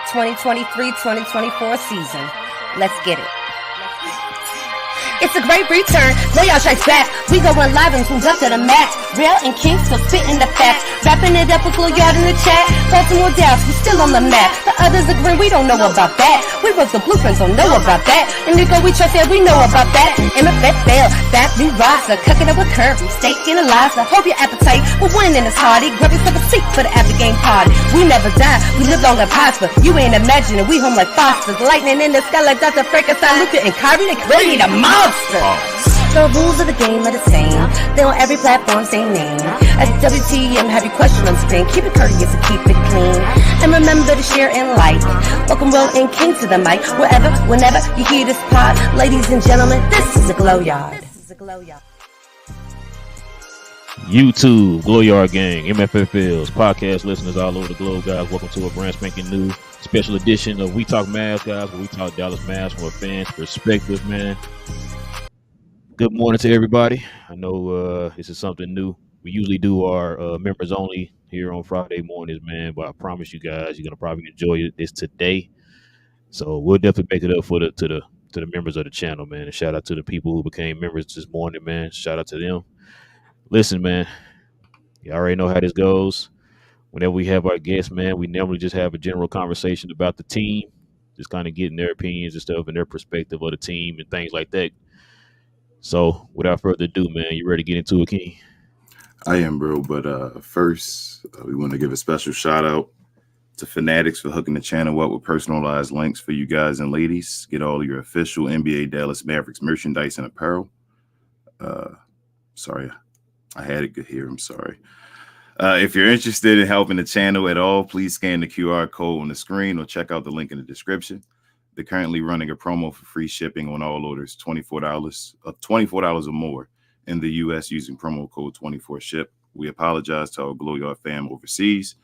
2023-2024 season. Let's get it. It's a great return. Glow Strikes Back. We going live and tuned up to the max. Real and King still spitting the facts. Wrapping it up with Glow Yard in the chat. Baltimore, Dallas, we still on the map. The others agree, we don't know about that. We wrote the blueprints, don't know about that. And Nico, we trust that we know about that. MFFL, that we roster. Cooking up with Kirby, steak and Eliza. Hope your appetite will win in this party. Grab yourself a seat for the after game party. We never die, we live long and prosper. You ain't imagining, we home like Fosters. Lightning in the sky like Dr. Frankenstein, Luka and Kirby, they created a monster. The rules of the game are the same. They on every platform, same name. As WTM, have your question on screen. Keep it courteous and keep it clean. And remember to share and like. Welcome Will and King to the mic. Wherever, whenever you hear this pod. Ladies and gentlemen, this is a Glow Yard. YouTube, Glow Yard Gang, MFFLs, podcast listeners all over the globe, guys. Welcome to a brand spanking new special edition of We Talk Mavs, guys, where we talk Dallas Mavs from a fan's perspective, man. Good morning to everybody. I know this is something new. We usually do our members only here on Friday mornings, man. But I promise you guys, you're gonna probably enjoy this today. So we'll definitely make it up for to the members of the channel, man. And shout out to the people who became members this morning, man. Shout out to them. Listen, man. You already know how this goes. Whenever we have our guests, man, we normally just have a general conversation about the team, just kind of getting their opinions and stuff and their perspective of the team and things like that. So, without further ado, man, you ready to get into it, King? I am, bro. But first, we want to give a special shout out to Fanatics for hooking the channel up with personalized links for you guys and ladies. Get all your official NBA Dallas Mavericks merchandise and apparel. Sorry, I had it good here. I'm sorry. If you're interested in helping the channel at all, please scan the QR code on the screen or check out the link in the description. They're currently running a promo for free shipping on all orders, $24 or more in the U.S. using promo code 24SHIP. We apologize to our Glow Yard fam overseas.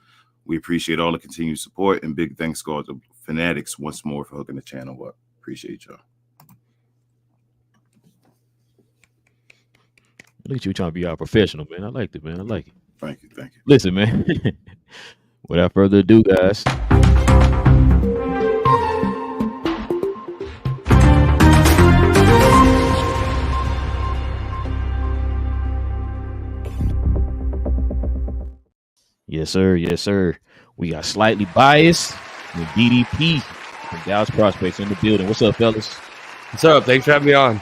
We appreciate all the continued support, and big thanks go to Fanatics once more for hooking the channel up. Appreciate y'all. Look at you trying to be our professional, man. I liked it, man. I like it. Thank you. Listen, man. Without further ado, guys. Yes, sir. Yes, sir. We got Slightly Biased with DDP from Dallas Prospects in the building. What's up, fellas? What's up? Thanks for having me on.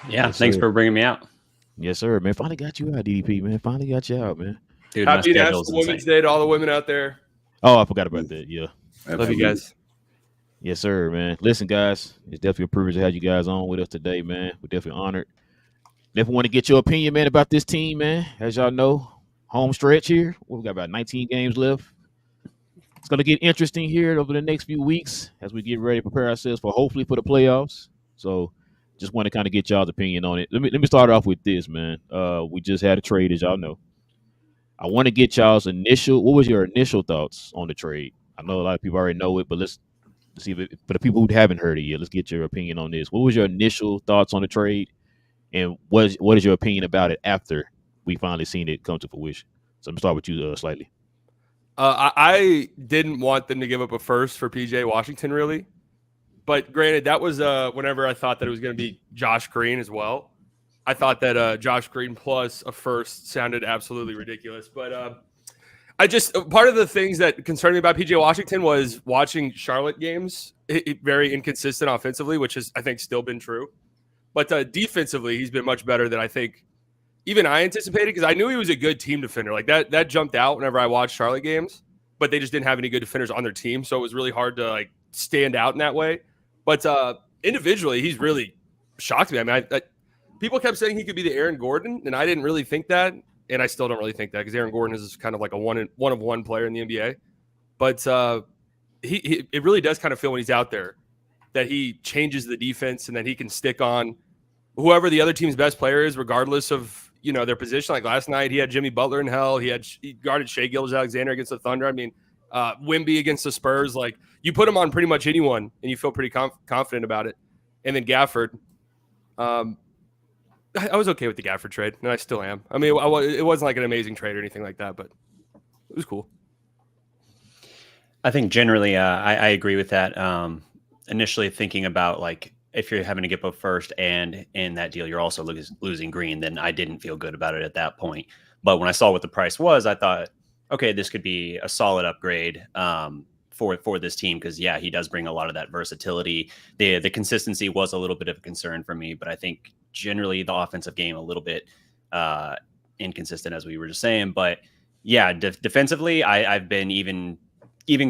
Yeah, yes, thanks sir. for bringing me out. Yes, sir, man. Finally got you out, DDP, man. Finally got you out, man. Dude, happy National Women's Day to all the women out there. Oh, I forgot about that. Yeah. Love you guys. Yes, sir, man. Listen, guys, it's definitely a privilege to have you guys on with us today, man. We're definitely honored. Definitely want to get your opinion, man, about this team, man. As y'all know, home stretch here. We got about 19 games left. It's going to get interesting here over the next few weeks as we get ready to prepare ourselves for hopefully for the playoffs. So just want to kind of get y'all's opinion on it. Let me start off with this, man. We just had a trade, as y'all know. I want to get y'all's what was your initial thoughts on the trade? I know a lot of people already know it, but let's see if for the people who haven't heard it yet, let's get your opinion on this. What was your initial thoughts on the trade? And what is your opinion about it after we finally seen it come to fruition? So I'm going to start with you Slightly. I didn't want them to give up a first for PJ Washington, really. But granted, that was whenever I thought that it was going to be Josh Green as well. I thought that Josh Green plus a first sounded absolutely ridiculous. But part of the things that concerned me about PJ Washington was watching Charlotte games. Very inconsistent offensively, which has, I think, still been true. But defensively, he's been much better than I think even I anticipated, because I knew he was a good team defender. Like that jumped out whenever I watched Charlotte games, but they just didn't have any good defenders on their team. So it was really hard to like stand out in that way. But individually, he's really shocked me. I mean, people kept saying he could be the Aaron Gordon, and I didn't really think that. And I still don't really think that, because Aaron Gordon is kind of like a one of one player in the NBA. But it really does kind of feel when he's out there that he changes the defense and that he can stick on whoever the other team's best player is, regardless of their position. Like last night, he had Jimmy Butler in hell. He guarded Shai Gilgeous-Alexander against the Thunder. I mean, Wemby against the Spurs. Like you put him on pretty much anyone, and you feel pretty confident about it. And then Gafford. I was okay with the Gafford trade, and I still am. I mean, it wasn't like an amazing trade or anything like that, but it was cool. I think generally, I agree with that. Initially thinking about like if you're having to get up first and in that deal you're also losing Green, then I didn't feel good about it at that point. But when I saw what the price was, I thought, okay, this could be a solid upgrade for this team because yeah, he does bring a lot of that versatility. The consistency was a little bit of a concern for me, but I think generally the offensive game a little bit inconsistent as we were just saying. But yeah, defensively, I've been even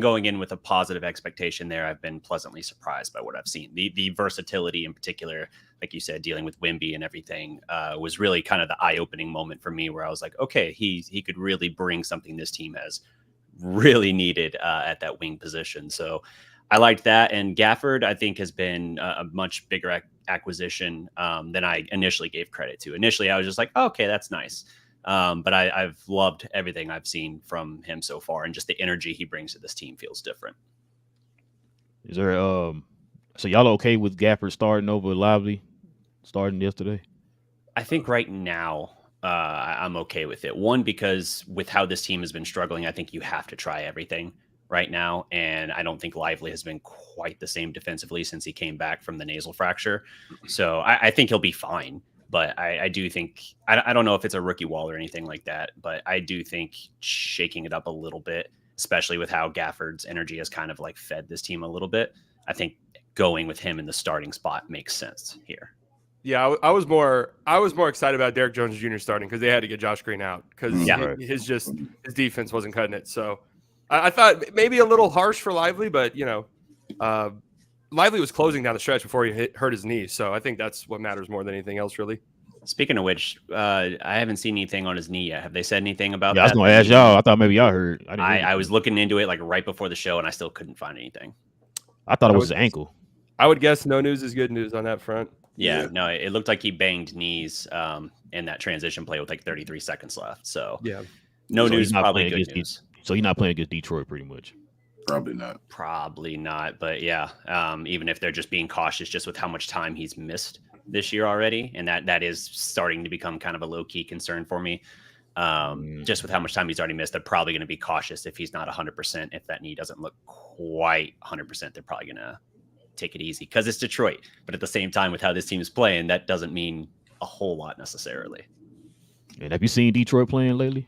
going in with a positive expectation there, I've been pleasantly surprised by what I've seen. The versatility in particular, like you said, dealing with Wemby and everything, was really kind of the eye-opening moment for me where I was like, okay, he could really bring something this team has really needed at that wing position. So I liked that. And Gafford, I think, has been a much bigger acquisition than I initially gave credit to. Initially, I was just like, oh, okay, that's nice. But I've loved everything I've seen from him so far, and just the energy he brings to this team feels different. Is there so y'all okay with Gafford starting over Lively starting yesterday? I think right now I'm okay with it. One, because with how this team has been struggling, I think you have to try everything right now, and I don't think Lively has been quite the same defensively since he came back from the nasal fracture. So I think he'll be fine. But I do think, I don't know if it's a rookie wall or anything like that, but I do think shaking it up a little bit, especially with how Gafford's energy has kind of like fed this team a little bit, I think going with him in the starting spot makes sense here. Yeah, I was more excited about Derrick Jones Jr. starting because they had to get Josh Green out because his defense wasn't cutting it. So I thought maybe a little harsh for Lively, but Lively was closing down the stretch before he hurt his knee, so I think that's what matters more than anything else, really. Speaking of which, I haven't seen anything on his knee yet. Have they said anything about that? I was going to ask y'all. I thought maybe y'all heard. I was looking into it like right before the show, and I still couldn't find anything. I thought it was his ankle. I would guess no news is good news on that front. Yeah, no, it looked like he banged knees in that transition play with like 33 seconds left. So yeah, no news, probably good news. So he's not playing against Detroit pretty much. Probably not. But yeah, even if they're just being cautious just with how much time he's missed this year already, and that is starting to become kind of a low-key concern for me. Just with how much time he's already missed, they're probably going to be cautious if he's not 100%. If that knee doesn't look quite 100%, they're probably going to take it easy because it's Detroit. But at the same time, with how this team is playing, that doesn't mean a whole lot necessarily. And have you seen Detroit playing lately?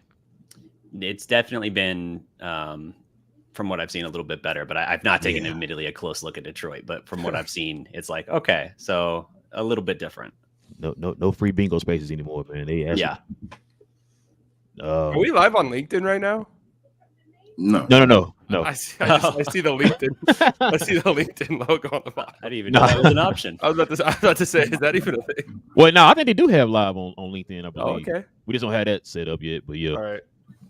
It's definitely been, from what I've seen, a little bit better. But I've not taken admittedly a close look at Detroit. But from what I've seen, it's like, okay, so a little bit different. No free bingo spaces anymore, man. Are we live on LinkedIn right now? No. I see the LinkedIn. I see the LinkedIn logo on the bottom. I didn't even know that was an option. I was about to say, is that even a thing? Well, no, I think they do have live on LinkedIn. I believe. Oh, okay. We just don't have that set up yet, but yeah. All right.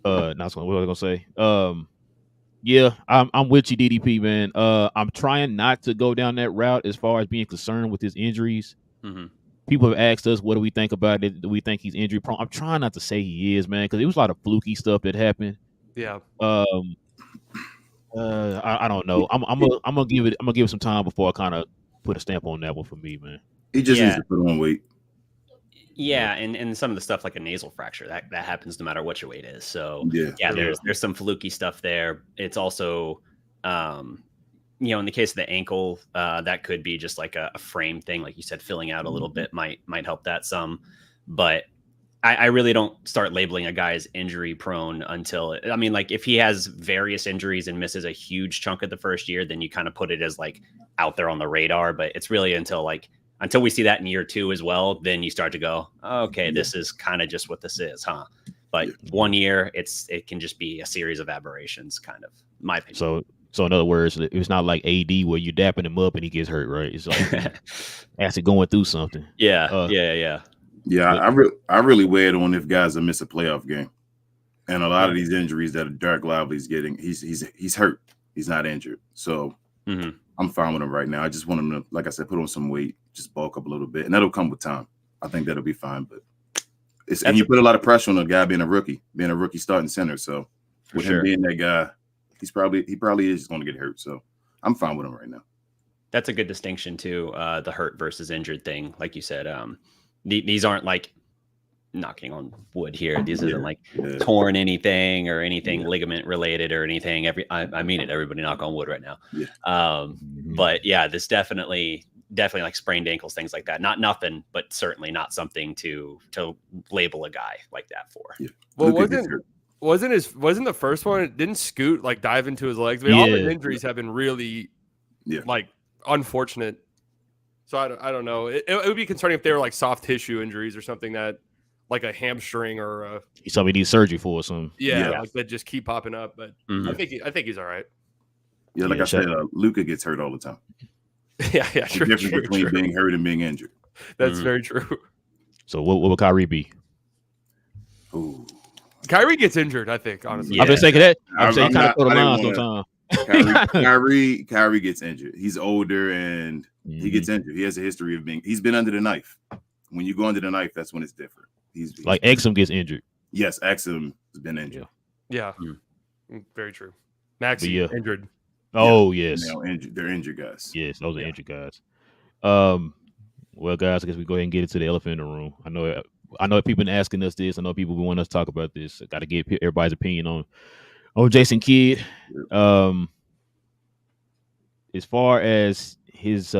What was I gonna say? Yeah, I'm with you, DDP, man. I'm trying not to go down that route as far as being concerned with his injuries. Mm-hmm. People have asked us, what do we think about it? Do we think he's injury prone? I'm trying not to say he is, man, because it was a lot of fluky stuff that happened. Yeah. I don't know. I'm gonna give it some time before I kind of put a stamp on that one for me, man. He just needs to put on weight. Yeah, and some of the stuff like a nasal fracture that happens no matter what your weight is. So there's some fluky stuff there. It's also in the case of the ankle, that could be just like a frame thing, like you said, filling out a little bit might help that some. But I really don't start labeling a guy as injury prone until, if he has various injuries and misses a huge chunk of the first year, then you kind of put it as like out there on the radar. But it's really until we see that in year 2 as well, then you start to go, okay, this is kind of just what this is, huh? But 1 year, it can just be a series of aberrations, kind of, my opinion. So in other words, it's not like AD where you're dapping him up and he gets hurt, right? It's like actually going through something. Yeah. Yeah, I really weigh it on if guys are miss a playoff game, and a lot of these injuries that Darreck Lively's getting, he's hurt. He's not injured, so I'm fine with him right now. I just want him to, like I said, put on some weight, just bulk up a little bit, and that'll come with time. I think that'll be fine. But and you put a lot of pressure on a guy being a rookie starting center. So with him being that guy, he probably is going to get hurt. So I'm fine with him right now. That's a good distinction too. The hurt versus injured thing, like you said. These aren't like knocking on wood here. This isn't like torn anything or anything ligament related or anything. I mean it. Everybody knock on wood right now. But yeah, this definitely like sprained ankles, things like that. Not nothing, but certainly not something to label a guy like that for. Well, wasn't the first one? Didn't Scoot like dive into his legs? I mean, all his injuries have been really like unfortunate. So I don't know. It would be concerning if they were like soft tissue injuries or something that like a hamstring or somebody needs surgery for or something. Like that just keep popping up. But I think he's all right. Yeah, like I said, Luka gets hurt all the time. True. The difference between being hurt and being injured. That's very true. So what will Kyrie be? Ooh. Kyrie gets injured, I think, honestly. I've been saying that. I'm saying kind of throw the line sometimes. Kyrie gets injured. He's older and he gets injured. He has a history of he's been under the knife. When you go under the knife, that's when it's different. He's like Exum gets injured. Yes, Exum has been injured. Yeah. Very true. Maxey injured. Oh, yes. They're injured guys. Yes, those are injured guys. Well, guys, I guess we go ahead and get into the elephant in the room. I know people been asking us this. I know people want us to talk about this. I got to get everybody's opinion on Jason Kidd. As far as his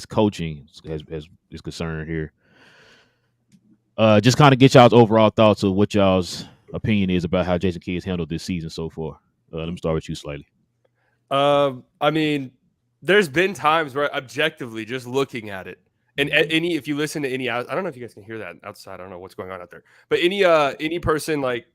coaching is concerned here, just kind of get y'all's overall thoughts of what y'all's opinion is about how Jason Kidd's handled this season so far. Let me start with you, Slightly. I mean, there's been times where objectively just looking at it, and if you listen to any, I don't know if you guys can hear that outside. I don't know what's going on out there, but any person like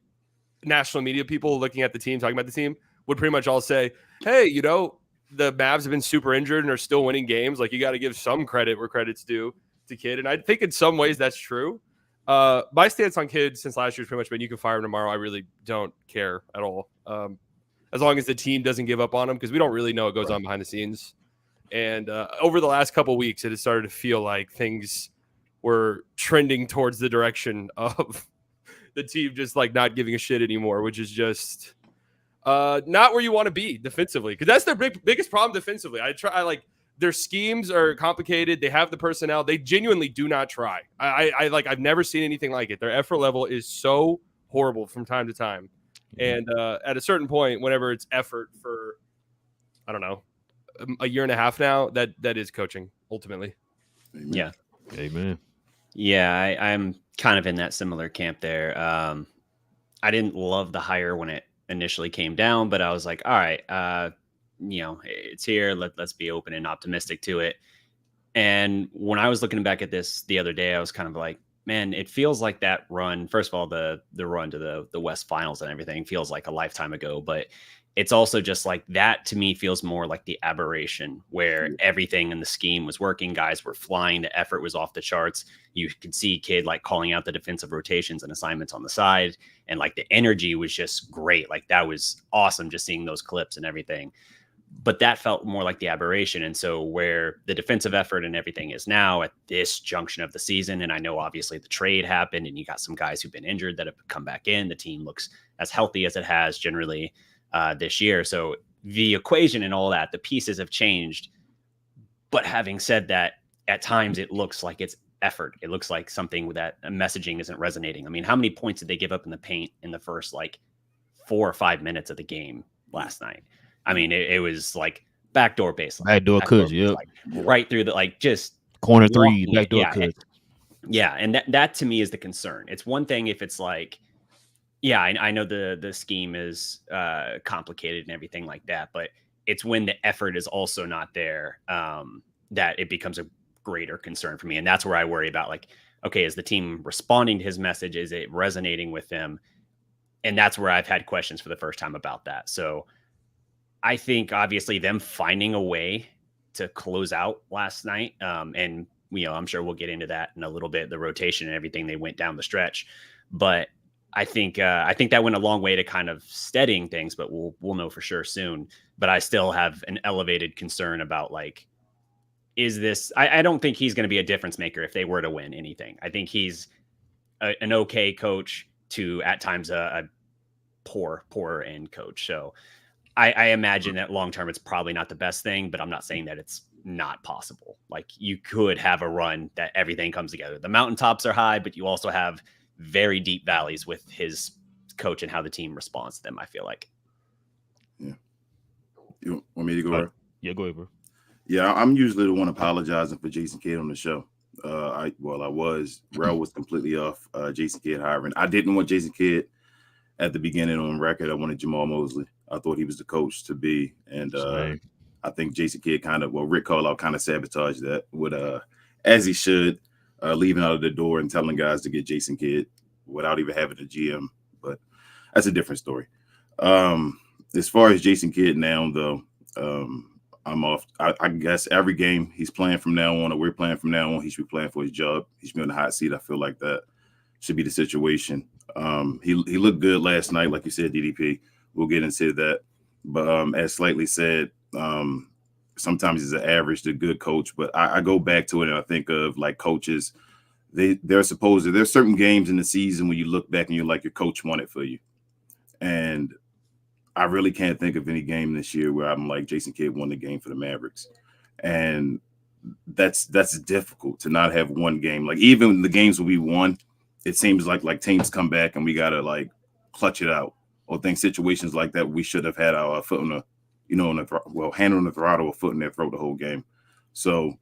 national media people looking at the team, talking about the team, would pretty much all say, hey, the Mavs have been super injured and are still winning games. Like, you got to give some credit where credit's due to Kidd. And I think in some ways that's true. My stance on Kidd since last year has pretty much been you can fire him tomorrow. I really don't care at all. As long as the team doesn't give up on him, because we don't really know what goes on behind the scenes. And over the last couple of weeks, it has started to feel like things were trending towards the direction of the team just like not giving a shit anymore, which is just not where you want to be defensively, because that's their biggest problem defensively. Their schemes are complicated. They have the personnel. They genuinely do not try. I've never seen anything like it. Their effort level is so horrible from time to time. And at a certain point, whenever it's effort for, I don't know, a year and a half now, that is coaching ultimately. Amen. Yeah. Amen. Yeah, I'm kind of in that similar camp there. I didn't love the hire when it initially came down, but I was like, all right, it's here. Let's be open and optimistic to it. And when I was looking back at this the other day, I was kind of like, man, it feels like that run. First of all, the run to the West Finals and everything feels like a lifetime ago, but it's also just like that to me feels more like the aberration where everything in the scheme was working. Guys were flying. The effort was off the charts. You could see Kidd like calling out the defensive rotations and assignments on the side. And like the energy was just great. Like that was awesome just seeing those clips and everything. But that felt more like the aberration. And so where the defensive effort and everything is now at this junction of the season, and I know obviously the trade happened and you got some guys who've been injured that have come back in. The team looks as healthy as it has generally this year. So the equation and all that, the pieces have changed. But having said that, at times it looks like it's effort. It looks like something that messaging isn't resonating. I mean, how many points did they give up in the paint in the first like 4 or 5 minutes of the game last night? I mean, it was like backdoor baseline. Backdoor cuts, yep. Like right through the, like just corner three, backdoor cuts. Yeah. And that to me is the concern. It's one thing if it's like, yeah, I know the scheme is complicated and everything like that, but it's when the effort is also not there that it becomes a greater concern for me. And that's where I worry about, like, okay, is the team responding to his message? Is it resonating with them? And that's where I've had questions for the first time about that. So I think obviously them finding a way to close out last night, and I'm sure we'll get into that in a little bit, the rotation and everything they went down the stretch, but I think that went a long way to kind of steadying things, but we'll know for sure soon. But I still have an elevated concern about, like, is this? I don't think he's going to be a difference maker if they were to win anything. I think he's an okay coach to at times a poor end coach. So I imagine that long term it's probably not the best thing, but I'm not saying that it's not possible. Like, you could have a run that everything comes together. The mountaintops are high, but you also have very deep valleys with his coach and how the team responds to them, I feel like. Yeah. You want me to go? Yeah, go ahead, bro. Yeah, I'm usually the one apologizing for Jason Kidd on the show. I was. Rel was completely off Jason Kidd hiring. I didn't want Jason Kidd at the beginning on record. I wanted Jamal Mosley. I thought he was the coach to be. And I think Jason Kidd Rick Carlisle kind of sabotaged that with as he should, leaving out of the door and telling guys to get Jason Kidd without even having a GM. But that's a different story. As far as Jason Kidd now, though, I'm off. I guess every game he's playing from now on, or we're playing from now on, he should be playing for his job. He should be on the hot seat. I feel like that should be the situation. He looked good last night, like you said, DDP. We'll get into that. But as Slightly said, sometimes he's an average to good coach. But I go back to it and I think of like coaches. There's certain games in the season when you look back and you're like, your coach won it for you. And I really can't think of any game this year where I'm like, Jason Kidd won the game for the Mavericks. And that's difficult to not have one game. Like even the games where we won, it seems like teams come back and we got to like clutch it out, or think situations like that. We should have had our foot on hand on the throttle, or foot in their throat the whole game. So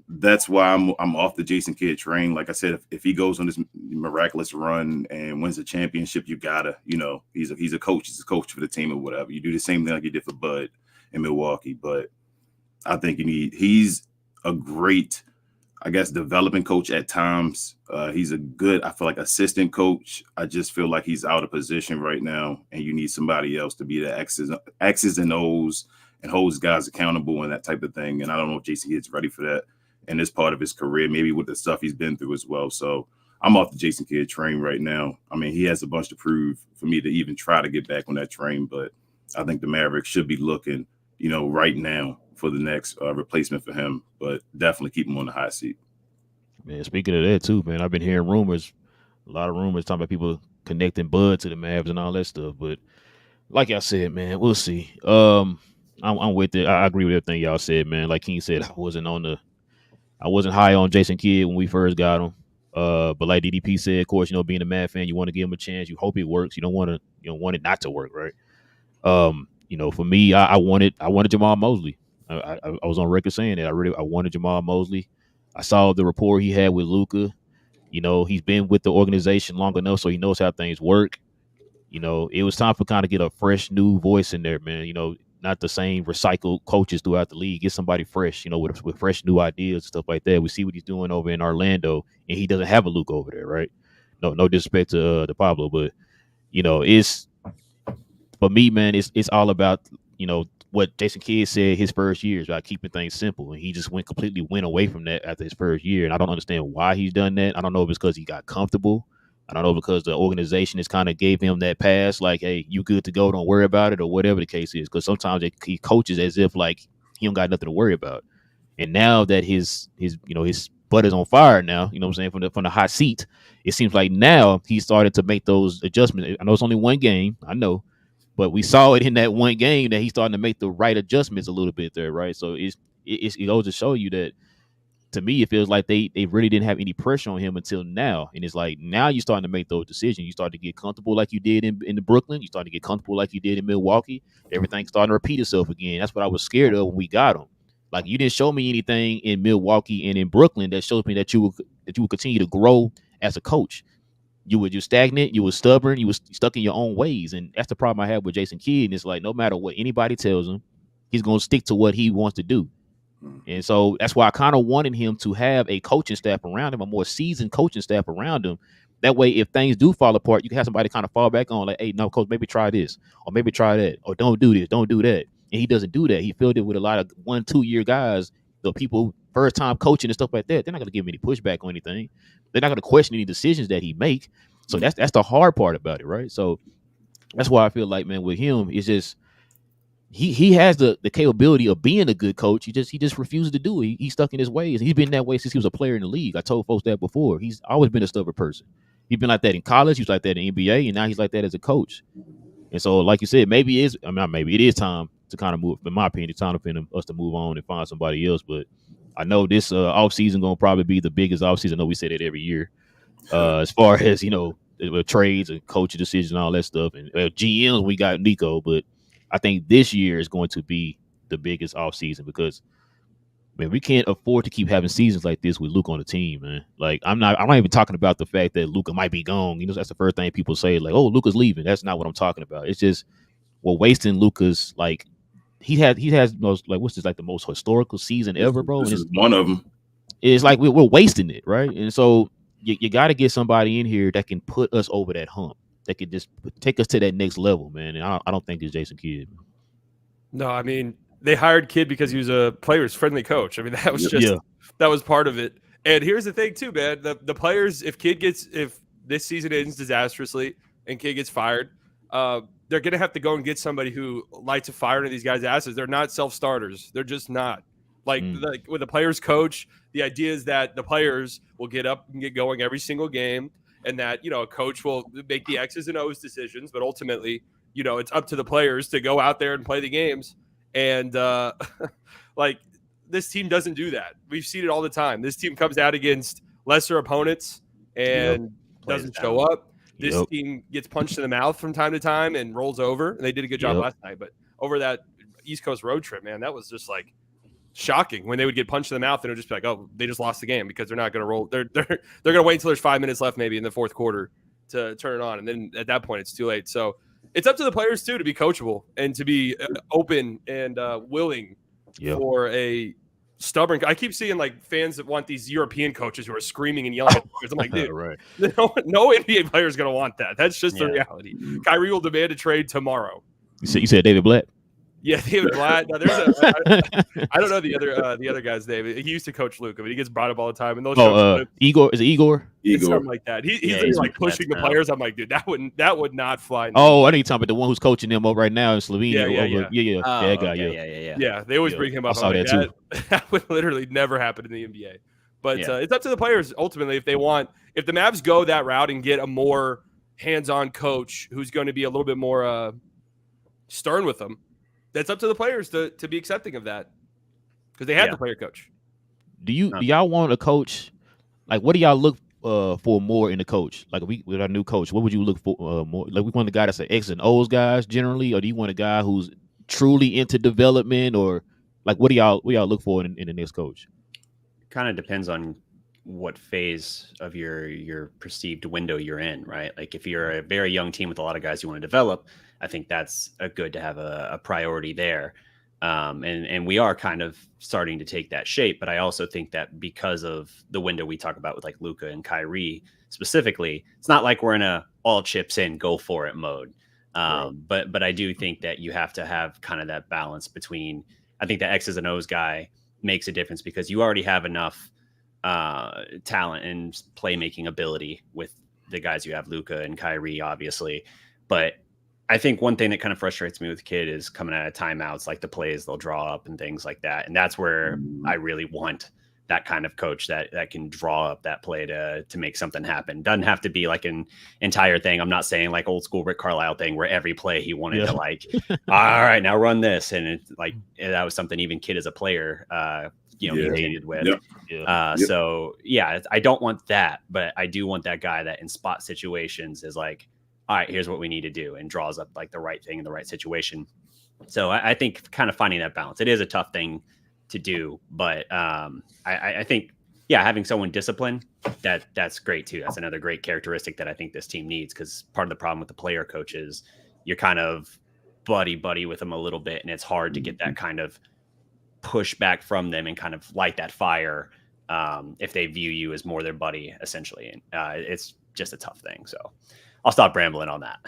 that's why I'm off the Jason Kidd train. Like I said, if he goes on this miraculous run and wins a championship, you gotta, he's a coach. He's a coach for the team or whatever. You do the same thing like you did for Bud in Milwaukee. But I think he's a great, I guess, developing coach at times. He's a good, I feel like, assistant coach. I just feel like he's out of position right now, and you need somebody else to be the X's and O's and holds guys accountable and that type of thing. And I don't know if Jason Kidd's ready for that in this part of his career, maybe with the stuff he's been through as well. So I'm off the Jason Kidd train right now. I mean, he has a bunch to prove for me to even try to get back on that train, but I think the Mavericks should be looking, right now for the next replacement for him, but definitely keep him on the hot seat. Man, speaking of that too, man, I've been hearing a lot of rumors talking about people connecting Bud to the Mavs and all that stuff. But like I said, man, we'll see. I'm with it. I agree with everything y'all said, man. Like King said, I wasn't high on Jason Kidd when we first got him. But like DDP said, of course, being a Mavs fan, you want to give him a chance. You hope it works. You don't want it not to work, right? For me, I wanted Jamal Mosley. I was on record saying that I wanted Jamal Mosley. I saw the rapport he had with Luka. He's been with the organization long enough, so he knows how things work. It was time for kind of get a fresh new voice in there, man. Not the same recycled coaches throughout the league. Get somebody fresh, with fresh new ideas and stuff like that. We see what he's doing over in Orlando, and he doesn't have a Luka over there, right? No disrespect to Pablo, but it's for me, man. It's all about what Jason Kidd said his first year is about keeping things simple, and he just completely went away from that after his first year. And I don't understand why he's done that. I don't know if it's because he got comfortable. I don't know because the organization has kind of gave him that pass, like, hey, you good to go, don't worry about it, or whatever the case is. Because sometimes he coaches as if like he don't got nothing to worry about. And now that his butt is on fire now, what I'm saying, from the hot seat, it seems like now he started to make those adjustments. I know it's only one game, I know, but we saw it in that one game that he's starting to make the right adjustments a little bit there, right? So it goes to show you that, to me, it feels like they really didn't have any pressure on him until now. And it's like now you're starting to make those decisions. You start to get comfortable like you did in Brooklyn. You start to get comfortable like you did in Milwaukee. Everything's starting to repeat itself again. That's what I was scared of when we got him. Like, you didn't show me anything in Milwaukee and in Brooklyn that shows me that you will continue to grow as a coach. You were just stagnant. You were stubborn. You were stuck in your own ways. And that's the problem I have with Jason Kidd. And it's like, no matter what anybody tells him, he's going to stick to what he wants to do. And so that's why I kind of wanted him to have a coaching staff around him, a more seasoned coaching staff around him. That way, if things do fall apart, you can have somebody kind of fall back on, like, hey, no, coach, maybe try this, or maybe try that, or don't do this, don't do that. And he doesn't do that. He filled it with a lot of 1-2 year guys, the people first time coaching and stuff like that. They're not going to give him any pushback or anything. They're not going to question any decisions that he make. So that's the hard part about it, right? So that's why I feel like, man, with him, it's just he has the capability of being a good coach. He just refuses to do it. He's stuck in his ways. He's been that way since he was a player in the league. I told folks that before. He's always been a stubborn person. He's been like that in college. He was like that in NBA, and now he's like that as a coach. And so, like you said, it is time to kind of move. In my opinion, it's time for us to move on and find somebody else. But I know this offseason going to probably be the biggest offseason. I know we say that every year. As far as trades and coaching decisions and all that stuff, and GMs, we got Nico, but I think this year is going to be the biggest offseason because man, we can't afford to keep having seasons like this with Luka on the team, man. Like I'm not even talking about the fact that Luka might be gone. That's the first thing people say, like, oh, Luka's leaving. That's not what I'm talking about. It's just we're wasting Luka's like he has most like what's this like the most historical season ever, bro. This is one of them. It's like we're wasting it, right? And so you got to get somebody in here that can put us over that hump, that can just take us to that next level, man. And I don't think it's Jason Kidd. No, I mean they hired Kidd because he was a players friendly coach. I mean that was that was part of it. And here's the thing too, man. The players, if this season ends disastrously and Kidd gets fired, they're gonna have to go and get somebody who lights a fire into these guys' asses. They're not self starters. They're just not. Like with a players coach, the idea is that the players will get up and get going every single game, and that a coach will make the X's and O's decisions, but ultimately, it's up to the players to go out there and play the games. And like this team doesn't do that. We've seen it all the time. This team comes out against lesser opponents and doesn't show up. This team gets punched in the mouth from time to time and rolls over. And they did a good job last night, but over that East Coast road trip, man, that was just like shocking when they would get punched in the mouth and it would just be like, oh, they just lost the game because they're not going to roll. They're going to wait until there's 5 minutes left, maybe in the fourth quarter, to turn it on. And then at that point, it's too late. So it's up to the players too to be coachable and to be open and willing for a stubborn. I keep seeing like fans that want these European coaches who are screaming and yelling at players. I'm like, dude, no NBA player is going to want that. That's just the reality. Kyrie will demand a trade tomorrow. You said David Blatt? Yeah, David Blatt. No, there's I don't know the other guy's name. He used to coach Luka, but he gets brought up all the time. And those Igor, is it Igor? Something like that. He's like pushing the players. I'm like, dude, that would not fly. Oh, I think you're talking about the one who's coaching them up right now in Slovenia. That guy. Yeah, they always bring him up. I saw that too. That would literally never happen in the NBA. But it's up to the players ultimately if they want. If the Mavs go that route and get a more hands-on coach who's going to be a little bit more stern with them. That's up to the players to be accepting of that because they had the player coach. Do y'all want a coach? Like, what do y'all look for more in a coach? Like, with our new coach, what would you look for more? Like, we want a guy that's an X and O's guys generally, or do you want a guy who's truly into development, or like what do y'all look for in the next coach? Kind of depends on what phase of your perceived window you're in, right? Like if you're a very young team with a lot of guys you want to develop, I think that's good to have a priority there. And we are kind of starting to take that shape, but I also think that because of the window we talk about with like Luka and Kyrie specifically, it's not like we're in a all chips in, go for it mode. But I do think that you have to have kind of that balance between, I think the X's and O's guy makes a difference because you already have enough talent and playmaking ability with the guys you have, Luka and Kyrie, obviously. But I think one thing that kind of frustrates me with the kid is coming out of timeouts, like the plays they'll draw up and things like that. And that's where I really want that kind of coach that can draw up that play to make something happen. Doesn't have to be like an entire thing. I'm not saying like old school Rick Carlisle thing where every play he wanted to like, all right, now run this. And it's like, that was something even Kid as a player, he hated with. So I don't want that, but I do want that guy that in spot situations is like, all right, here's what we need to do, and draws up like the right thing in the right situation. So I think kind of finding that balance, it is a tough thing to do, but I think, having someone disciplined, that's great too. That's another great characteristic that I think this team needs, because part of the problem with the player coaches, you're kind of buddy with them a little bit, and it's hard to get that kind of pushback from them and kind of light that fire if they view you as more their buddy, essentially. And it's just a tough thing. So I'll stop rambling on that.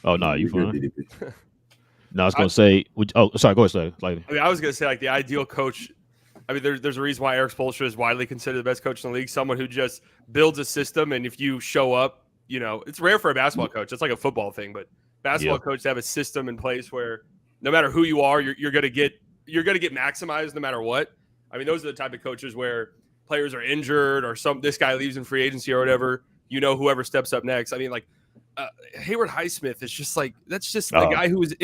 Oh, no, you fine. No, I was going to say, sorry, go ahead. I was going to say, like, the ideal coach, I mean, there's a reason why Eric Spoelstra is widely considered the best coach in the league, someone who just builds a system, and if you show up, it's rare for a basketball coach. It's like a football thing, but basketball coaches have a system in place where no matter who you are, you're going to get maximized no matter what. I mean, those are the type of coaches where players are injured or this guy leaves in free agency or whatever, whoever steps up next. I mean, like, Hayward Highsmith is just like, that's just the guy who was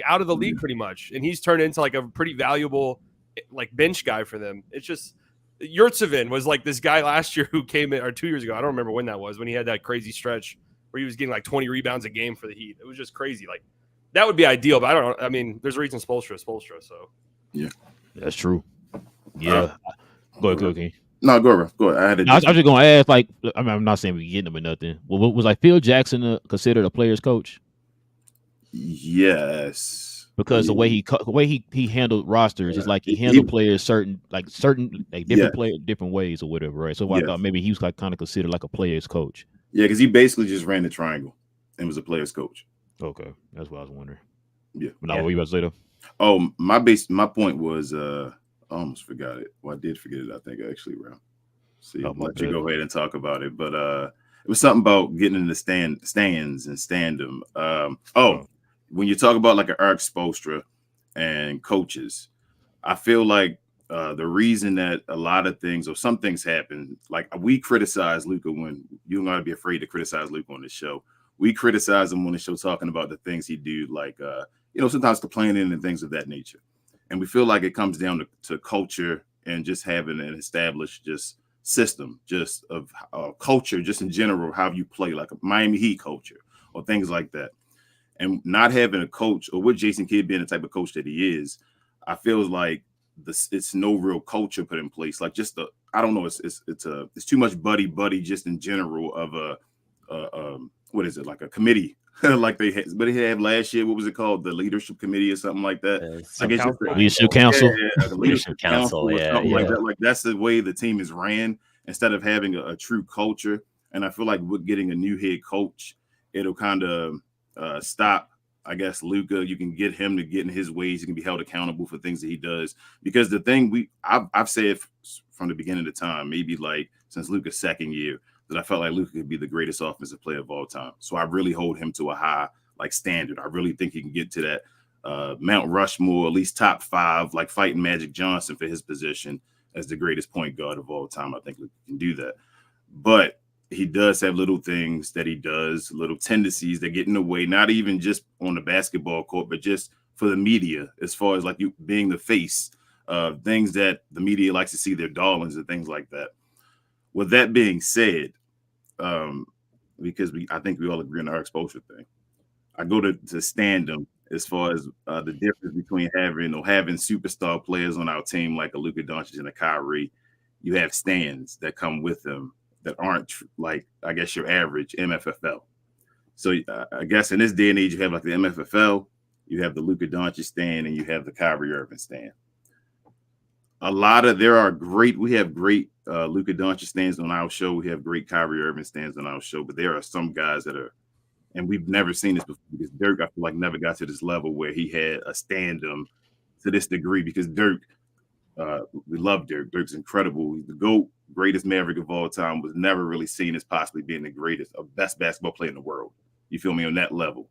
out of the league pretty much, and he's turned into like a pretty valuable like bench guy for them. It's just Yurtsevin was like this guy last year who came in, or 2 years ago. I don't remember when that was, when he had that crazy stretch where he was getting like 20 rebounds a game for the Heat. It was just crazy. Like that would be ideal, but I don't know. I mean, there's a reason Spoelstra. So yeah, that's true. Yeah, go ahead, King. No, go ahead. I was just going to ask. Like, I mean, I'm not saying we getting him or nothing. Well, was like Phil Jackson considered a player's coach? Yes. Because the way he handled rosters is like he handled players certain different different ways or whatever, right? So I thought maybe he was like kind of considered like a player's coach. Yeah, because he basically just ran the triangle and was a player's coach. Okay, that's what I was wondering. Yeah. But now, what were you about to say though? Oh, my point was I almost forgot it. Well, I did forget it. I think actually, Ralph. See, I'll let you go ahead and talk about it. But it was something about getting in the stands and standum. When you talk about like an Eric Spoelstra and coaches, I feel like the reason that a lot of things or some things happen, like we criticize Luka when you don't got to be afraid to criticize Luka on the show. We criticize him on the show talking about the things he do, like sometimes complaining and things of that nature. And we feel like it comes down to culture and just having an established just system, just of culture, just in general, how you play, like a Miami Heat culture or things like that. And not having a coach, or with Jason Kidd being the type of coach that he is, I feel like it's no real culture put in place. Like just I don't know, it's too much buddy just in general of what is it, like a committee like they had, but they had last year. What was it called? The leadership committee or something like that. Leadership council. Leadership council. Yeah, something like that. Like that's the way the team is ran instead of having a true culture. And I feel like with getting a new head coach, it'll kind of stop, I guess, Luka. You can get him to get in his ways. He can be held accountable for things that he does. Because the thing I've said from the beginning of the time, maybe like since Luka's second year, that I felt like Luka could be the greatest offensive player of all time. So I really hold him to a high like standard. I really think he can get to that Mount Rushmore, at least top 5, like fighting Magic Johnson for his position as the greatest point guard of all time. I think Luka can do that. But he does have little things that he does, little tendencies that get in the way, not even just on the basketball court, but just for the media, as far as like you being the face of things that the media likes to see their darlings and things like that. With that being said, because I think we all agree on our exposure thing, I go to standum as far as the difference between having superstar players on our team like a Luka Dončić and a Kyrie. You have stands that come with them that aren't like, I guess, your average MFFL. So I guess in this day and age, you have like the MFFL, you have the Luka Dončić stand, and you have the Kyrie Irving stand. We have great Luka Dončić stands on our show. We have great Kyrie Irving stands on our show, but there are some guys that are, and we've never seen this before, because Dirk, I feel like, never got to this level where he had a stand-up to this degree, because Dirk, we love Dirk. Dirk's incredible. He's the GOAT, greatest Maverick of all time, was never really seen as possibly being the greatest, best basketball player in the world. You feel me, on that level?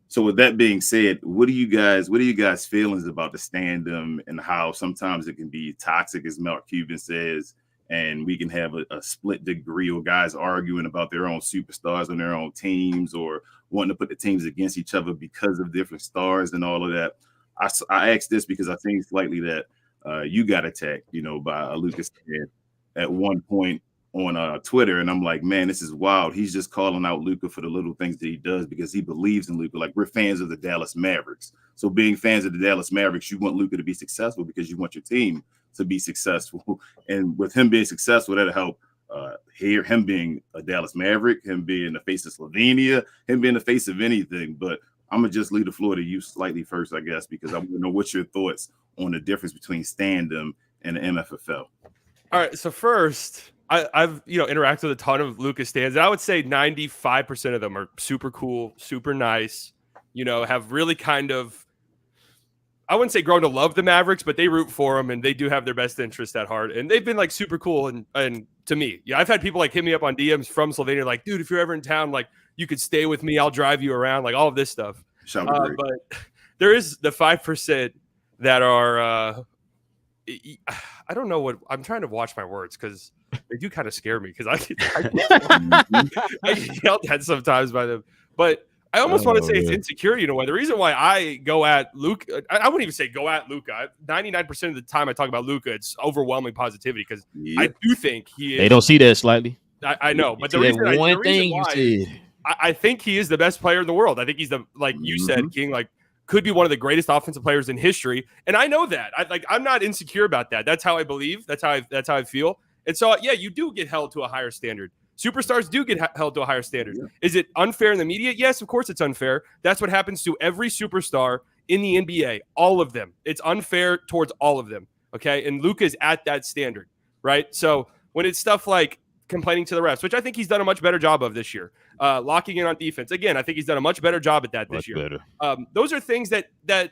So with that being said, what are you guys' feelings about the stand-up and how sometimes it can be toxic, as Mark Cuban says, and we can have a split degree of guys arguing about their own superstars on their own teams or wanting to put the teams against each other because of different stars and all of that? I asked this because I think slightly that you got attacked, by Lucas at one point on Twitter, and I'm like, man, this is wild. He's just calling out Luka for the little things that he does because he believes in Luka. Like, we're fans of the Dallas Mavericks. So being fans of the Dallas Mavericks, you want Luka to be successful because you want your team to be successful. And with him being successful, that'll help him being a Dallas Maverick, him being the face of Slovenia, him being the face of anything. But I'm going to just leave the floor to you slightly first, I guess, because I want to know what's your thoughts on the difference between stand-up and the MFFL. All right, so first, I've interacted with a ton of Luka stands, and I would say 95% of them are super cool, super nice, have really kind of, I wouldn't say grown to love the Mavericks, but they root for them, and they do have their best interest at heart, and they've been like super cool, and to me, I've had people like hit me up on DMs from Slovenia, like, dude, if you're ever in town, like, you could stay with me, I'll drive you around, like all of this stuff. But there is the 5% that are I don't know what I'm trying to watch my words because they do kind of scare me because I get yelled at sometimes by them. But I almost want to say it's yeah. insecurity in a way. The reason why I go at Luka, I wouldn't even say go at Luka. 99% of the time I talk about Luka, it's overwhelming positivity because I do think he is. They don't see that slightly. I know, but the See reason, that one the reason thing why you said. I think he is the best player in the world. I think he's the, like you said, King, like could be one of the greatest offensive players in history. And I know that. I'm not insecure about that. That's how I believe. That's how I feel. And so, yeah, you do get held to a higher standard. Superstars do get held to a higher standard. Yeah. Is it unfair in the media? Yes, of course it's unfair. That's what happens to every superstar in the NBA. All of them. It's unfair towards all of them. Okay. And Luka's at that standard, right? So when it's stuff like complaining to the refs, which I think he's done a much better job of this year, locking in on defense. Again, I think he's done a much better job at that this year. Those are things that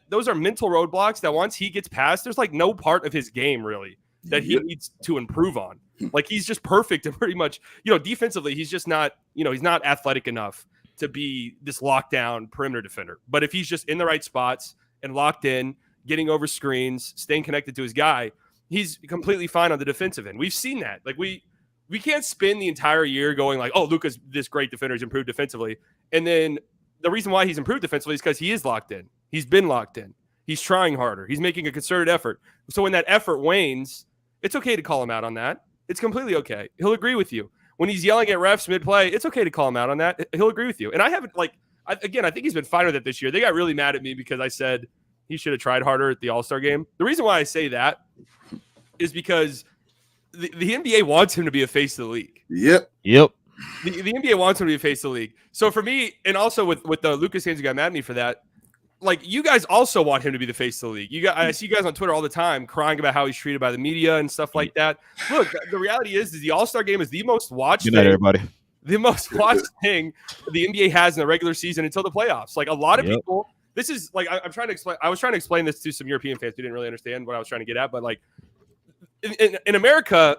those are mental roadblocks that once he gets past, there's like no part of his game really that he needs to improve on. Like he's just perfect and pretty much, defensively, he's just not, he's not athletic enough to be this lockdown perimeter defender. But if he's just in the right spots and locked in, getting over screens, staying connected to his guy, he's completely fine on the defensive end. We've seen that. Like we can't spend the entire year going like, oh, Luka's this great defender, he's improved defensively. And then the reason why he's improved defensively is because he is locked in. He's been locked in. He's trying harder. He's making a concerted effort. So when that effort wanes, it's okay to call him out on that. It's completely okay. He'll agree with you. When he's yelling at refs mid-play, it's okay to call him out on that. He'll agree with you. And I haven't, I think he's been fine with it this year. They got really mad at me because I said he should have tried harder at the All-Star game. The reason why I say that is because the NBA wants him to be a face of the league. Yep. The NBA wants him to be a face of the league. So for me, and also with the Lucas fans who got mad at me for that, like you guys also want him to be the face of the league. I see you guys on Twitter all the time crying about how he's treated by the media and stuff like that. Look, the reality is the All-Star game is the most watched thing. Good night, everybody. The most watched thing the NBA has in the regular season until the playoffs. Like a lot of people, this is like I'm trying to explain. I was trying to explain this to some European fans who didn't really understand what I was trying to get at. But like in America,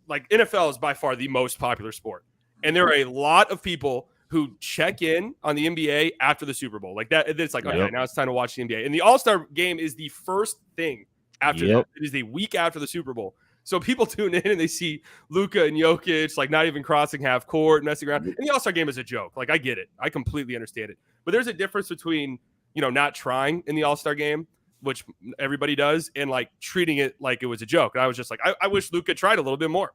like NFL is by far the most popular sport, and there are a lot of people who check in on the NBA after the Super Bowl. Like that, it's like, okay, now it's time to watch the NBA. And the All-Star game is the first thing after that. It is the week after the Super Bowl. So people tune in and they see Luka and Jokic, like not even crossing half court, messing around. And the All-Star game is a joke. Like I get it. I completely understand it. But there's a difference between, not trying in the All-Star game, which everybody does, and like treating it like it was a joke. And I was just like, I wish Luka tried a little bit more.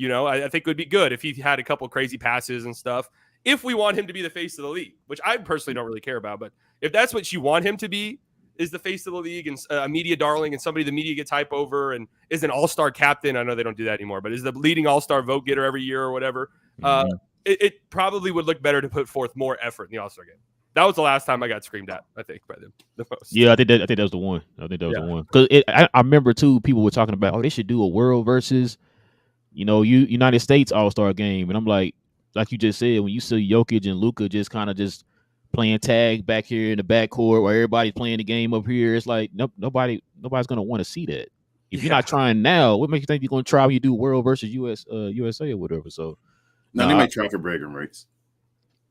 I think it would be good if he had a couple crazy passes and stuff. If we want him to be the face of the league, which I personally don't really care about, but if that's what you want him to be, is the face of the league and a media darling and somebody the media gets hype over and is an all-star captain. I know they don't do that anymore, but is the leading all-star vote getter every year or whatever. It probably would look better to put forth more effort in the All-Star game. That was the last time I got screamed at, I think, by them the most. Yeah, I think that was the one. I think that was the one. Because I remember, too, people were talking about, they should do a world versus, United States All-Star game. And I'm like you just said, when you see Jokic and Luka just kind of just playing tag back here in the backcourt while everybody's playing the game up here, it's like nobody's going to want to see that. If you're not trying now, what makes you think you're going to try when you do world versus USA or whatever? So they might try for bragging rights.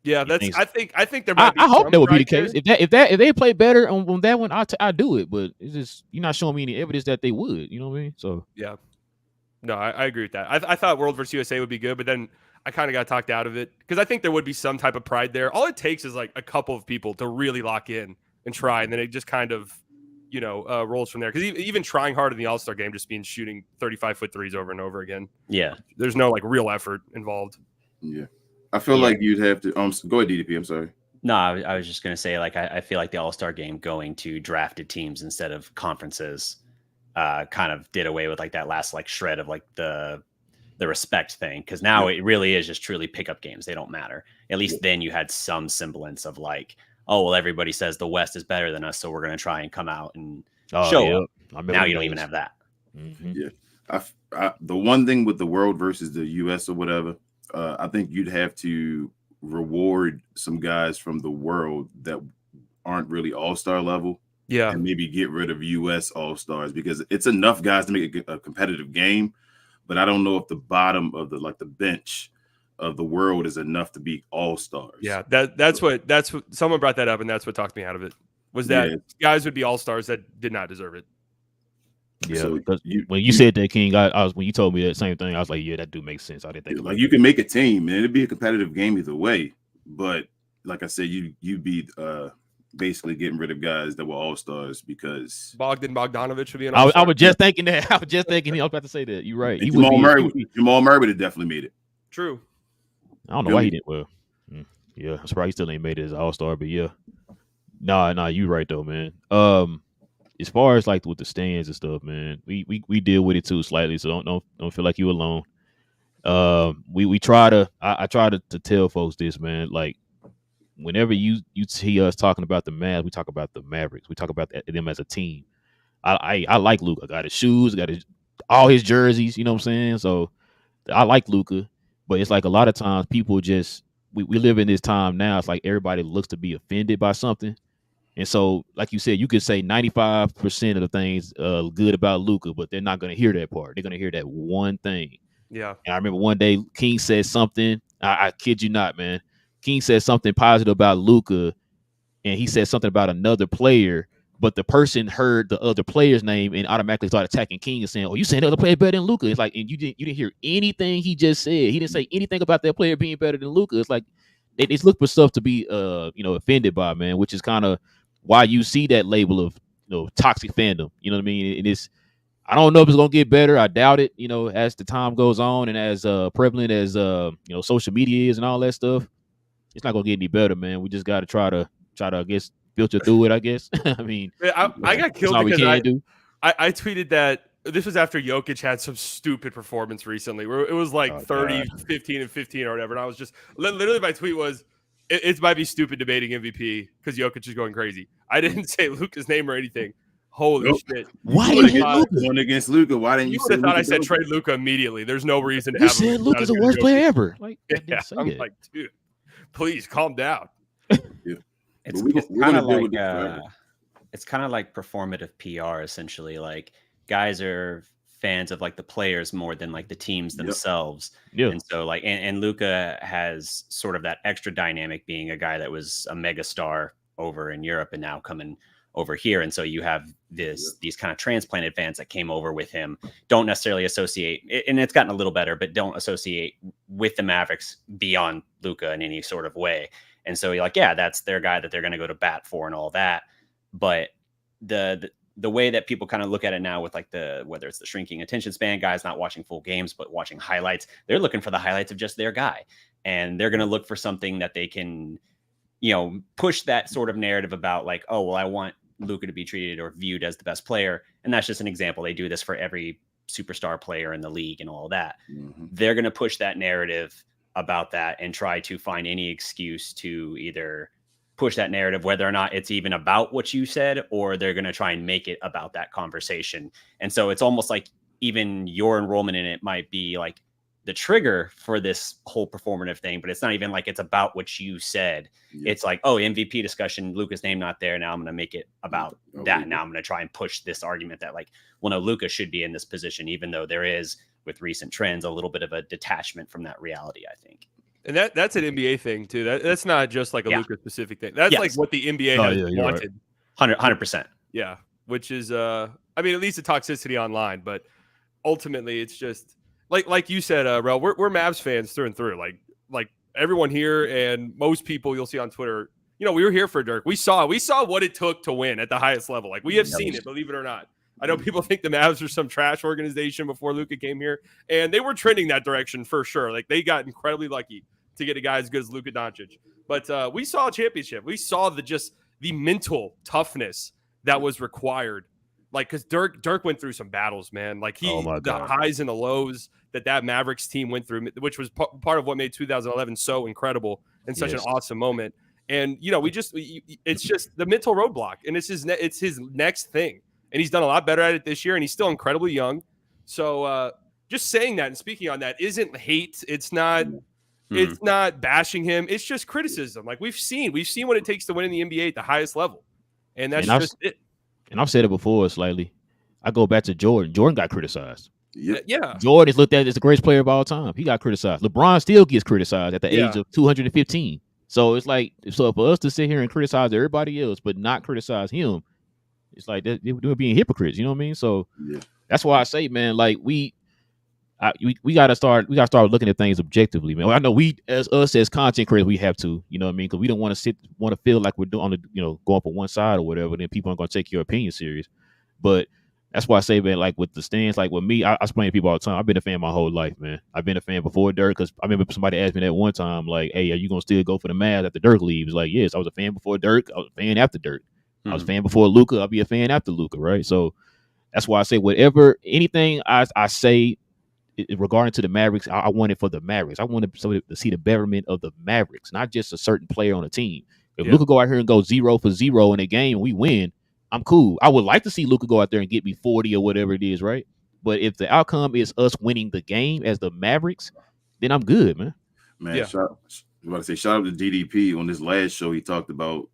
Yeah, I think there might be. I hope that would be the case. If they play better on that one, I'll do it. But it's just you're not showing me any evidence that they would. You know what I mean? So yeah, no, I agree with that. I thought World versus USA would be good, but then I kind of got talked out of it because I think there would be some type of pride there. All it takes is like a couple of people to really lock in and try, and then it just kind of, rolls from there. Because even trying hard in the All-Star game just means shooting 35-foot threes over and over again. Yeah, there's no like real effort involved. Yeah, I feel like you'd have to. Go ahead, DDP. I'm sorry. No, I was just gonna say like I feel like the All-Star game going to drafted teams instead of conferences kind of did away with like that last like shred of like the respect thing, because now it really is just truly pickup games. They don't matter. At least then you had some semblance of like, oh well, everybody says the West is better than us, so we're going to try and come out and show up. Now you don't even have that. Mm-hmm. Yeah, the one thing with the world versus the U.S. or whatever, I think you'd have to reward some guys from the world that aren't really all-star level. Yeah, and maybe get rid of U.S. all-stars, because it's enough guys to make a competitive game. But I don't know if the bottom of the bench of the world is enough to be all stars. Yeah, that's what someone brought that up, and that's what talked me out of it. Was that guys would be all stars that did not deserve it. Yeah, so when you said that, King, I was when you told me that same thing, I was like, yeah, that do make sense. I didn't think like you can make a team and it'd be a competitive game either way. But like I said, you'd be basically getting rid of guys that were all-stars because Bogdanovich would be an I all-star. was just thinking that. I was about to say that. You're right. He Jamal Murray. would be. Jamal Murray would have definitely made it. True. I don't know why he didn't. Well, yeah, I'm surprised he still ain't made it as an all-star. But yeah, nah, you right though, man. As far as like with the stands and stuff, man, we deal with it too slightly. So don't feel like you alone. We try to. I try to tell folks this, man. Like, whenever you see us talking about the Mavs, we talk about the Mavericks. We talk about them as a team. I like Luka. Got his shoes, got all his jerseys. You know what I'm saying? So I like Luka, but it's like a lot of times people just we live in this time now. It's like everybody looks to be offended by something, and so like you said, you could say 95% of the things good about Luka, but they're not going to hear that part. They're going to hear that one thing. Yeah. And I remember one day King said something. I kid you not, man. King said something positive about Luka, and he said something about another player, but the person heard the other player's name and automatically started attacking King and saying, "Oh, you saying the other player better than Luka?" It's like, and you didn't hear anything he just said. He didn't say anything about that player being better than Luka. It's like they just look for stuff to be offended by, man, which is kind of why you see that label of toxic fandom. You know what I mean? And it's, I don't know if it's gonna get better. I doubt it. As the time goes on and as prevalent as social media is and all that stuff, it's not gonna get any better, man. We just got to try to I guess filter through it. I guess. I mean, I got killed because I tweeted that this was after Jokic had some stupid performance recently where it was like 30, God. 15, and 15 or whatever, and I was just literally my tweet was, it might be stupid debating MVP because Jokic is going crazy. I didn't say Luka's name or anything. Holy shit! Why did you going against Luka? Why didn't you? Would have thought I said trade Luka immediately. There's no reason to have. You said Luka's the worst player ever. Like, yeah, I'm like, dude, please calm down. Yeah. It's kind of like it's kind of like performative PR essentially. Like, guys are fans of like the players more than like the teams themselves. Yeah. And so like and Luka has sort of that extra dynamic, being a guy that was a mega star over in Europe and now coming over here. And so you have these kind of transplanted fans that came over with him, don't necessarily associate, and it's gotten a little better, but don't associate with the Mavericks beyond Luka in any sort of way. And so you're like, yeah, that's their guy that they're going to go to bat for and all that. But the way that people kind of look at it now with like whether it's the shrinking attention span, guys not watching full games, but watching highlights, they're looking for the highlights of just their guy. And they're going to look for something that they can, push that sort of narrative about like, oh, well, I want Luka to be treated or viewed as the best player. And that's just an example. They do this for every superstar player in the league and all that. Mm-hmm. They're going to push that narrative about that and try to find any excuse to either push that narrative, whether or not it's even about what you said, or they're going to try and make it about that conversation. And so it's almost like even your enrollment in it might be like the trigger for this whole performative thing, but it's not even like it's about what you said. Yeah. It's like, oh, MVP discussion, Luka's name not there. Now I'm going to make it about that. Now I'm going to try and push this argument that like, well, no, Luka should be in this position, even though there is, with recent trends, a little bit of a detachment from that reality, I think. And that's an NBA thing too. That's not just like a Luka specific thing. That's like what the NBA has wanted. Right. 100%. Yeah. Which is, I mean, at least the toxicity online, but ultimately it's just like you said, Rel, we're Mavs fans through and through. Like everyone here and most people you'll see on Twitter, we were here for Dirk. We saw what it took to win at the highest level. Like, we have seen it, believe it or not. I know people think the Mavs are some trash organization before Luka came here, and they were trending that direction for sure. Like, they got incredibly lucky to get a guy as good as Luka Dončić. But we saw a championship. We saw the mental toughness that was required. Like, because Dirk went through some battles, man. Like, the highs and the lows that Mavericks team went through, which was part of what made 2011 so incredible and such an awesome moment. And it's just the mental roadblock, and it's his next thing. And he's done a lot better at it this year, and he's still incredibly young. So just saying that and speaking on that isn't hate. It's not bashing him. It's just criticism. Like, we've seen what it takes to win in the NBA at the highest level, and that's just it. And I've said it before slightly. I go back to Jordan. Jordan got criticized. Yeah. Jordan is looked at as the greatest player of all time. He got criticized. LeBron still gets criticized at the age of 215. So it's like, for us to sit here and criticize everybody else but not criticize him, it's like we're being hypocrites. You know what I mean? So that's why I say, man, like, we gotta start looking at things objectively, man. I know we as content creators, we have to, you know what I mean, because we don't want to feel like we're doing going for one side or whatever. Then people aren't gonna take your opinion serious. But that's why I say, man, like with the stands, like with me, I explain to people all the time. I've been a fan my whole life, man. I've been a fan before Dirk, because I remember somebody asked me that one time, like, "Hey, are you gonna still go for the Mavs after Dirk leaves?" Like, yes, I was a fan before Dirk. I was a fan after Dirk. I was a fan before Luka. I'll be a fan after Luka, right? So that's why I say anything I say regarding to the Mavericks, I want it for the Mavericks. I want to see the betterment of the Mavericks, not just a certain player on a team. If Luka go out here and go 0 for 0 in a game and we win, I'm cool. I would like to see Luka go out there and get me 40 or whatever it is, right? But if the outcome is us winning the game as the Mavericks, then I'm good, man. Shout out to DDP. On this last show, he talked about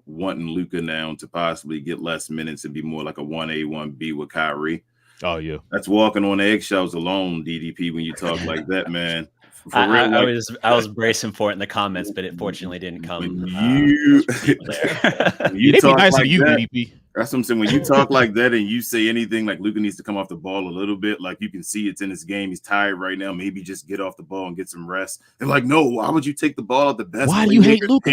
wanting Luka now to possibly get less minutes and be more like a 1A, 1B with Kyrie. Oh, yeah. That's walking on eggshells alone, DDP, when you talk like that, man. I was bracing for it in the comments, but it fortunately didn't come. When you talk nice like you, that, DDP. That's what I'm saying. When you talk like that and you say anything like Luka needs to come off the ball a little bit, like you can see it's in his game. He's tired right now. Maybe just get off the ball and get some rest. They're like, no, why would you take the ball at the best? Why do you hate Luka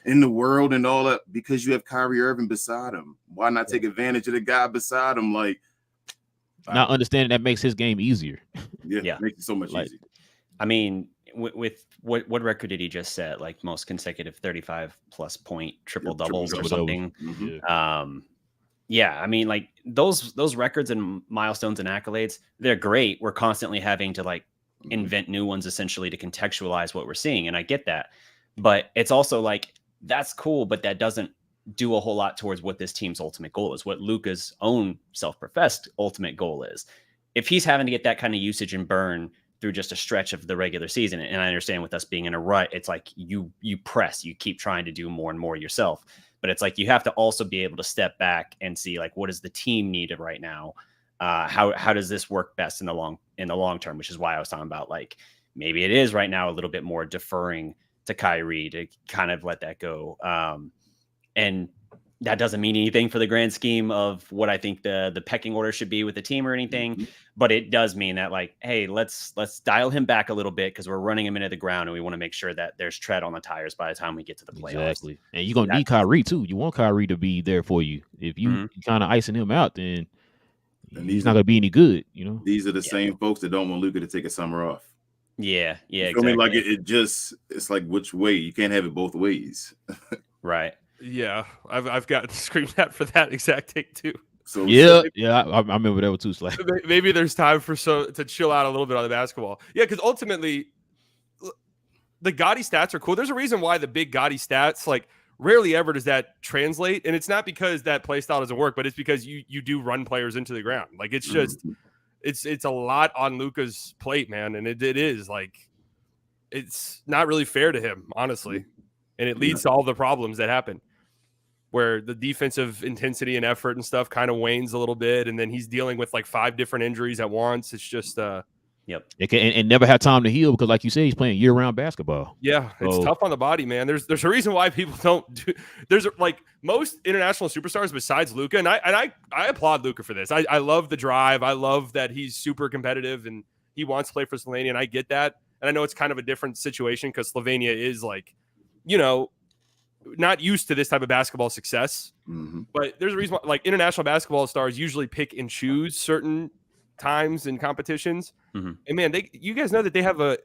in the world and all that? Because you have Kyrie Irving beside him. Why not take advantage of the guy beside him? Like, not understanding that makes his game easier. Yeah. Makes it so much easier. I mean, with what record did he just set? Like most consecutive 35+ point triple doubles or something. Mm-hmm. I mean, like those records and milestones and accolades, they're great. We're constantly having to like invent new ones essentially to contextualize what we're seeing, and I get that. But it's also like that's cool, but that doesn't do a whole lot towards what this team's ultimate goal is, what Luka's own self-professed ultimate goal is. If he's having to get that kind of usage and burn through just a stretch of the regular season, and I understand with us being in a rut, it's like you press, you keep trying to do more and more yourself, but it's like you have to also be able to step back and see like what does the team need right now, how does this work best in the long term, which is why I was talking about like maybe it is right now a little bit more deferring to Kyrie to kind of let that go. And that doesn't mean anything for the grand scheme of what I think the pecking order should be with the team or anything, but it does mean that like, hey, let's dial him back a little bit because we're running him into the ground and we want to make sure that there's tread on the tires by the time we get to the playoffs. Exactly, and you're gonna need Kyrie too. You want Kyrie to be there for you. If you kind of icing him out, then he's not gonna be any good. You know, these are the same folks that don't want Luka to take a summer off. Yeah, exactly. I mean, like it's like which way you can't have it both ways, right? Yeah, I've gotten screamed at for that exact thing too. So I remember that one too. Like maybe there's time for to chill out a little bit on the basketball. Yeah, because ultimately the gaudy stats are cool. There's a reason why the big gaudy stats, like rarely ever does that translate, and it's not because that play style doesn't work, but it's because you do run players into the ground. Like it's just it's a lot on Luka's plate, man, and it is like it's not really fair to him, honestly, and it leads to all the problems that happen, where the defensive intensity and effort and stuff kind of wanes a little bit, and then he's dealing with like 5 different injuries at once. It's just and never had time to heal because, like you said, he's playing year-round basketball. Yeah, it's tough on the body, man. There's a reason why people don't do. There's like most international superstars besides Luka, and I applaud Luka for this. I love the drive. I love that he's super competitive and he wants to play for Slovenia, and I get that. And I know it's kind of a different situation because Slovenia is like, not used to this type of basketball success. But there's a reason why, like, international basketball stars usually pick and choose certain times in competitions. And man, you guys know that they have the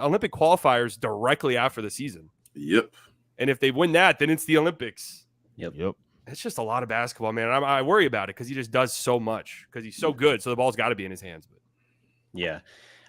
Olympic qualifiers directly after the season. Yep. And if they win that, then it's the Olympics. Yep. It's just a lot of basketball, man. I worry about it because he just does so much because he's so good. So the ball's got to be in his hands. But yeah,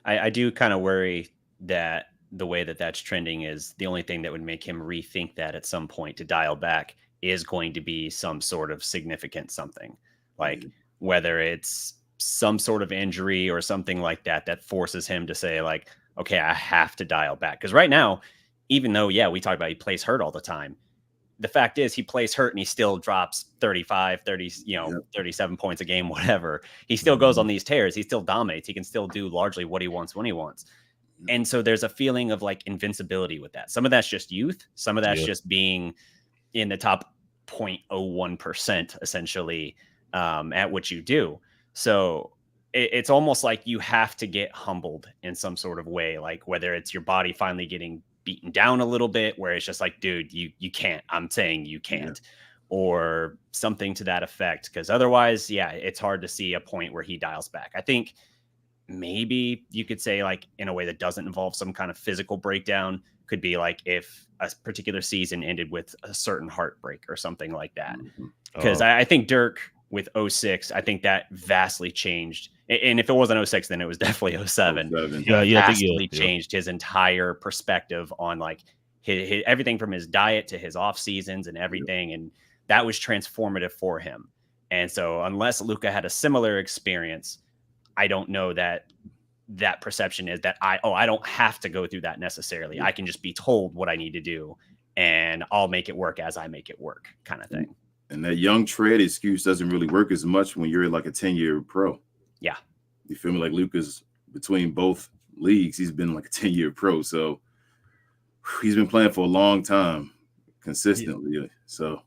I do kind of worry that the way that that's trending is the only thing that would make him rethink that at some point to dial back is going to be some sort of significant something, like whether it's some sort of injury or something like that forces him to say like, okay, I have to dial back. Because right now, even though, we talk about he plays hurt all the time, the fact is he plays hurt and he still drops 35, 30, 37 points a game, whatever. He still goes on these tears. He still dominates. He can still do largely what he wants when he wants. And so there's a feeling of like invincibility with that. Some of that's just youth. Some of that's just being in the top 0.01% essentially at what you do. So it's almost like you have to get humbled in some sort of way, like whether it's your body finally getting beaten down a little bit, where it's just like, dude, you can't. I'm saying you can't, or something to that effect. Because otherwise, yeah, it's hard to see a point where he dials back. I think maybe you could say, like, in a way that doesn't involve some kind of physical breakdown, could be like if a particular season ended with a certain heartbreak or something like that. Because I think Dirk with 06, I think that vastly changed. And if it wasn't 06, then it was definitely 07. Vastly changed his entire perspective on like his everything from his diet to his off seasons and everything. And that was transformative for him. And so unless Luka had a similar experience, I don't know that perception is that I don't have to go through that necessarily. I can just be told what I need to do and I'll make it work as I make it work, kind of thing. And that young trade excuse doesn't really work as much when you're like a 10-year pro. Yeah. You feel me? Like Luka's between both leagues, he's been like a 10-year pro. So he's been playing for a long time consistently. Yeah. So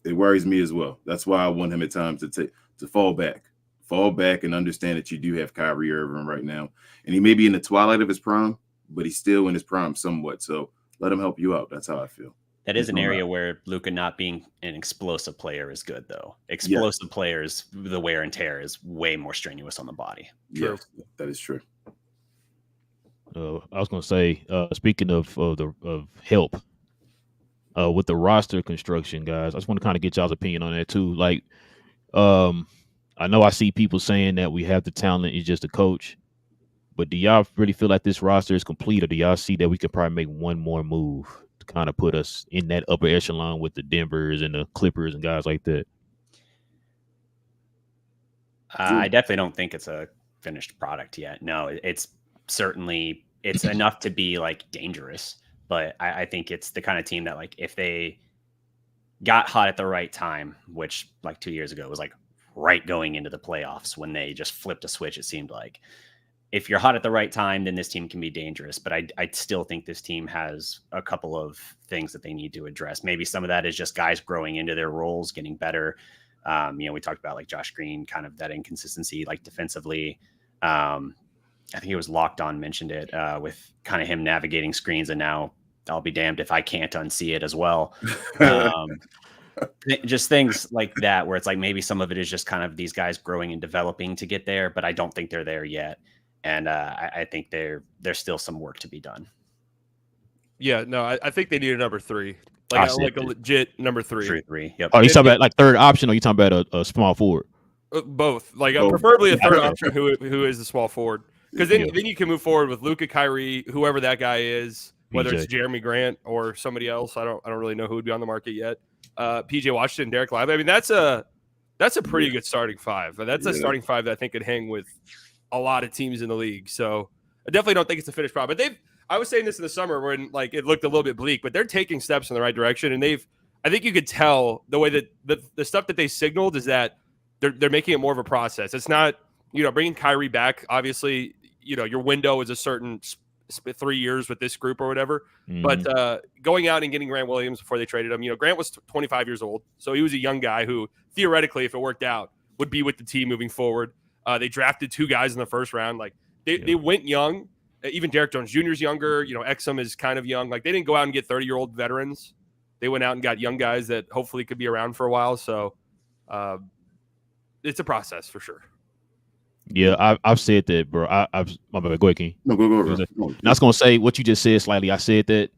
it worries me as well. That's why I want him at times to fall back and understand that you do have Kyrie Irving right now. And he may be in the twilight of his prime, but he's still in his prime somewhat. So let him help you out. That's how I feel. That is an area where Luka not being an explosive player is good, though. Explosive players, the wear and tear is way more strenuous on the body. True. Yeah, that is true. I was going to say, speaking of help with the roster construction, guys, I just want to kind of get y'all's opinion on that too. Like, I know I see people saying that we have the talent, it's just the coach. But do y'all really feel like this roster is complete, or do y'all see that we could probably make one more move to kind of put us in that upper echelon with the Denvers and the Clippers and guys like that? I definitely don't think it's a finished product yet. No, it's enough to be like dangerous, but I think it's the kind of team that, like, if they got hot at the right time, which like 2 years ago was like right going into the playoffs when they just flipped a switch, it seemed like. If you're hot at the right time, then this team can be dangerous. But I still think this team has a couple of things that they need to address. Maybe some of that is just guys growing into their roles, getting better. We talked about like Josh Green, kind of that inconsistency, like defensively. I think it was Locked On mentioned it with kind of him navigating screens. And now I'll be damned if I can't unsee it as well. Just things like that, where it's like maybe some of it is just kind of these guys growing and developing to get there, but I don't think they're there yet. And I think there's still some work to be done. Yeah, no, I think they need a number three, like a legit number three. Three. Yep. Oh, you talking about like third option, or you talking about a small forward? Both, like preferably a third option who is the small forward, because then you can move forward with Luka, Kyrie, whoever that guy is, whether it's Jeremy Grant or somebody else. I don't really know who would be on the market yet. PJ Washington, Darreck Lively. I mean, that's a pretty good starting five. That's a starting five that I think could hang with a lot of teams in the league. So I definitely don't think it's a finished product. But I was saying this in the summer when like it looked a little bit bleak, but they're taking steps in the right direction. And I think you could tell the way that the stuff that they signaled is that they're making it more of a process. It's not, bringing Kyrie back. Obviously, your window is a certain 3 years with this group or whatever. Mm-hmm. But going out and getting Grant Williams before they traded him, Grant was 25 years old. So he was a young guy who theoretically, if it worked out, would be with the team moving forward. They drafted 2 guys in the first round. Like they went young. Even Derrick Jones Jr. is younger. Exum is kind of young. Like they didn't go out and get 30-year-old veterans. They went out and got young guys that hopefully could be around for a while. So it's a process for sure. Yeah, I've said that, bro. My bad. Go ahead, King. No, go. And I was gonna say what you just said slightly. I said that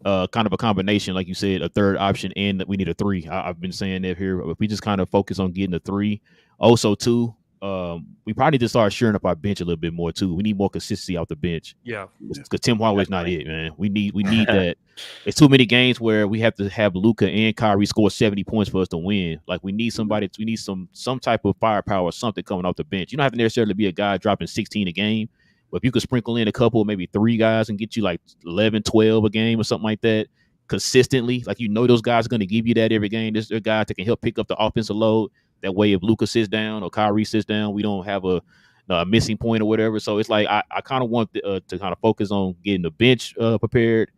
kind of a combination, like you said, a third option, and we need a 3. I've been saying that here. If we just kind of focus on getting a 3, also 2. We probably need to start shoring up our bench a little bit more too. We need more consistency off the bench. Yeah, because Tim Hardaway's not it, man. We need that. It's too many games where we have to have Luka and Kyrie score 70 points for us to win. Like we need somebody. We need some type of firepower or something coming off the bench. You don't have to necessarily be a guy dropping 16 a game, but if you could sprinkle in a couple, maybe 3 guys and get you like 11, 12 a game or something like that consistently. Like those guys are going to give you that every game. There's a guy that can help pick up the offensive load. That way, if Luka sits down or Kyrie sits down, we don't have a missing point or whatever. So it's like I kind of want to kind of focus on getting the bench prepared,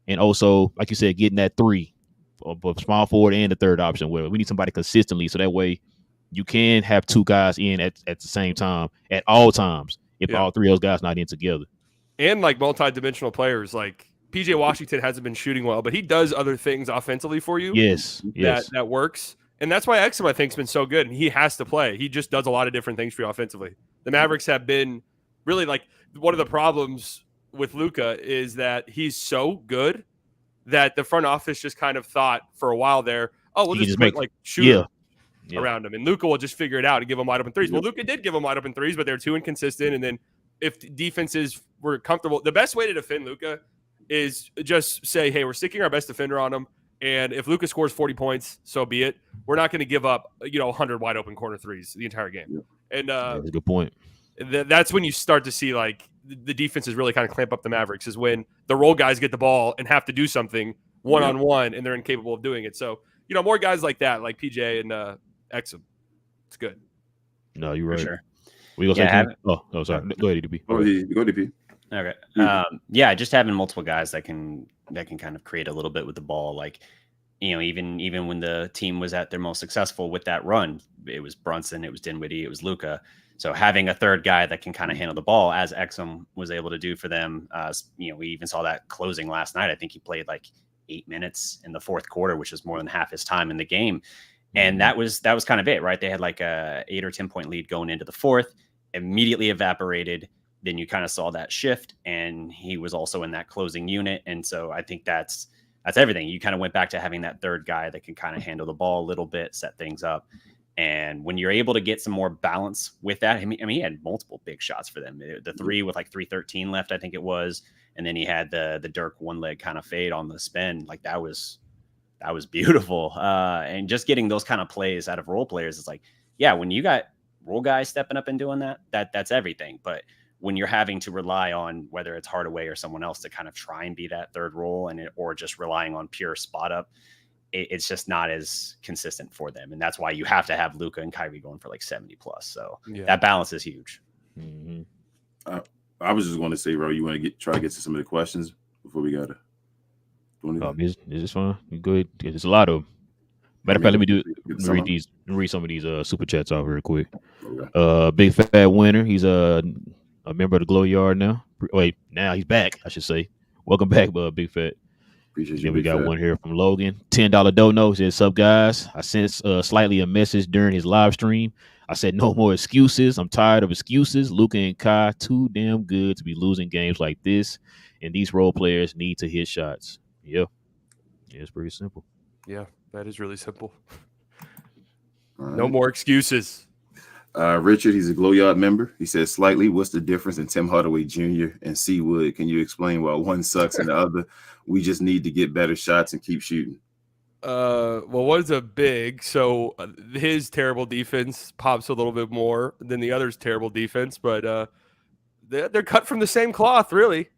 and also, like you said, getting that 3, both small forward and the third option. Where we need somebody consistently, so that way you can have two guys in at the same time at all times if all three of those guys not in together. And like multi-dimensional players, like PJ Washington hasn't been shooting well, but he does other things offensively for you. Yes. That works. And that's why Exum, I think, has been so good. And he has to play. He just does a lot of different things for you offensively. The Mavericks have been really like one of the problems with Luka is that he's so good that the front office just kind of thought for a while there, oh, we'll just put like shooter around him. And Luka will just figure it out and give him wide open threes. Well, Luka did give him wide open threes, but they're too inconsistent. And then if defenses were comfortable, the best way to defend Luka is just say, hey, we're sticking our best defender on him. And if Luka scores 40 points, so be it. We're not going to give up, 100 wide open corner threes the entire game. And that's a good point. That's when you start to see like the defenses really kind of clamp up the Mavericks is when the role guys get the ball and have to do something one-on-one and they're incapable of doing it. So, more guys like that, like PJ and Exum. It's good. No, you're right. For sure. We sorry. Go ahead, DP. Go DP. Okay. Just having multiple guys that can kind of create a little bit with the ball. Like, even when the team was at their most successful with that run, it was Brunson, it was Dinwiddie, it was Luka. So having a third guy that can kind of handle the ball, as Exum was able to do for them, we even saw that closing last night. I think he played like 8 minutes in the fourth quarter, which is more than half his time in the game. And that was kind of it, right? They had like a 8 or 10 point lead going into the fourth, immediately evaporated. Then you kind of saw that shift, and he was also in that closing unit. And so I think that's everything. You kind of went back to having that third guy that can kind of handle the ball a little bit, set things up. And when you're able to get some more balance with that, I mean, he had multiple big shots for them. The three with like 3:13 left, I think it was. And then he had the Dirk one leg kind of fade on the spin. Like that was beautiful. And just getting those kind of plays out of role players, it's like, yeah, when you got role guys stepping up and doing that's everything. But when you're having to rely on whether it's Hardaway or someone else to kind of try and be that third role or just relying on pure spot up, it's just not as consistent for them. And that's why you have to have Luka and Kyrie going for like 70 plus. So that balance is huge. Mm-hmm. I was just going to say, bro, you want to try to get to some of the questions before we got to. Is this fine? You good? There's a lot of them. Matter of fact, let me read some of these super chats off real quick. Okay. Big Fat Winner. He's a member of the Glow Yard now. Now he's back, I should say. Welcome back, Big Fat. Appreciate you. Then we got one here from Logan. $10 dono says, "Sup guys? I sent Slightly a message during his live stream. I said no more excuses. I'm tired of excuses. Luka and Kai too damn good to be losing games like this, and these role players need to hit shots." Yeah, it's pretty simple. Yeah, that is really simple. No more excuses. Richard, he's a Glow Yard member. He says, "Slightly, what's the difference in Tim Hardaway Jr. and C. Wood? Can you explain why one sucks and the other? We just need to get better shots and keep shooting." Well, one's a big, so his terrible defense pops a little bit more than the other's terrible defense, but they're cut from the same cloth, really.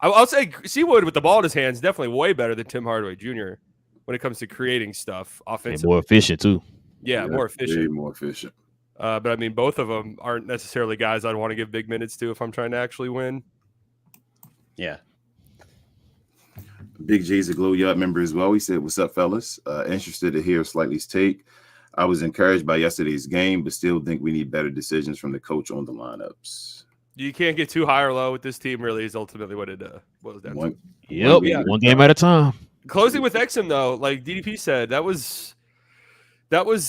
I'll say C. Wood with the ball in his hands definitely way better than Tim Hardaway Jr. when it comes to creating stuff offensively. And more efficient too. Yeah, more efficient. Way more efficient. But I mean, both of them aren't necessarily guys I'd want to give big minutes to if I'm trying to actually win. Yeah. Big J's a Glow Yard member as well. He said, "What's up, fellas? Interested to hear Slightly's take. I was encouraged by yesterday's game, but still think we need better decisions from the coach on the lineups." You can't get too high or low with this team, really, is ultimately what it boils down to. One game at a time. Closing with Exum, though, like DDP said, that was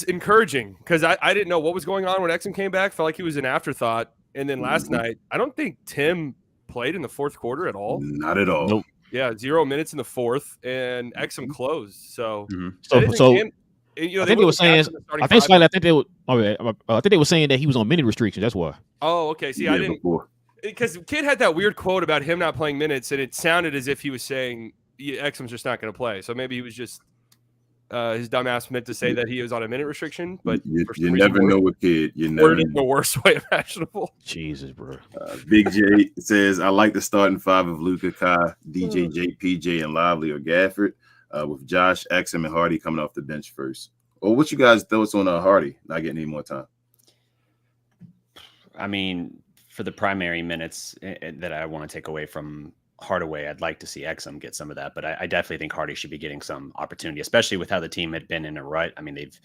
encouraging because I didn't know what was going on when Exum came back. Felt like he was an afterthought. And then last night, I don't think Tim played in the fourth quarter at all. Not at all. Nope. Yeah, 0 minutes in the fourth, and Exum closed. So, I think they were saying. I think they were saying that he was on minute restrictions. That's why. Oh, okay. See, I didn't because Kid had that weird quote about him not playing minutes, and it sounded as if he was saying Exum's just not going to play. So maybe he was just his dumbass meant to say that he was on a minute restriction, but you never know with Kid. You never know. The worst way imaginable. Jesus, bro. Big J says, "I like the starting five of Luka, Kai, DJ, PJ, and Lively or Gafford, with Josh, Exum, and Hardy coming off the bench first." Or what you guys' thoughts on Hardy not getting any more time? I mean, for the primary minutes that I want to take away from Hardaway, I'd like to see Exum get some of that, but I definitely think Hardy should be getting some opportunity, especially with how the team had been in a rut. I mean, they've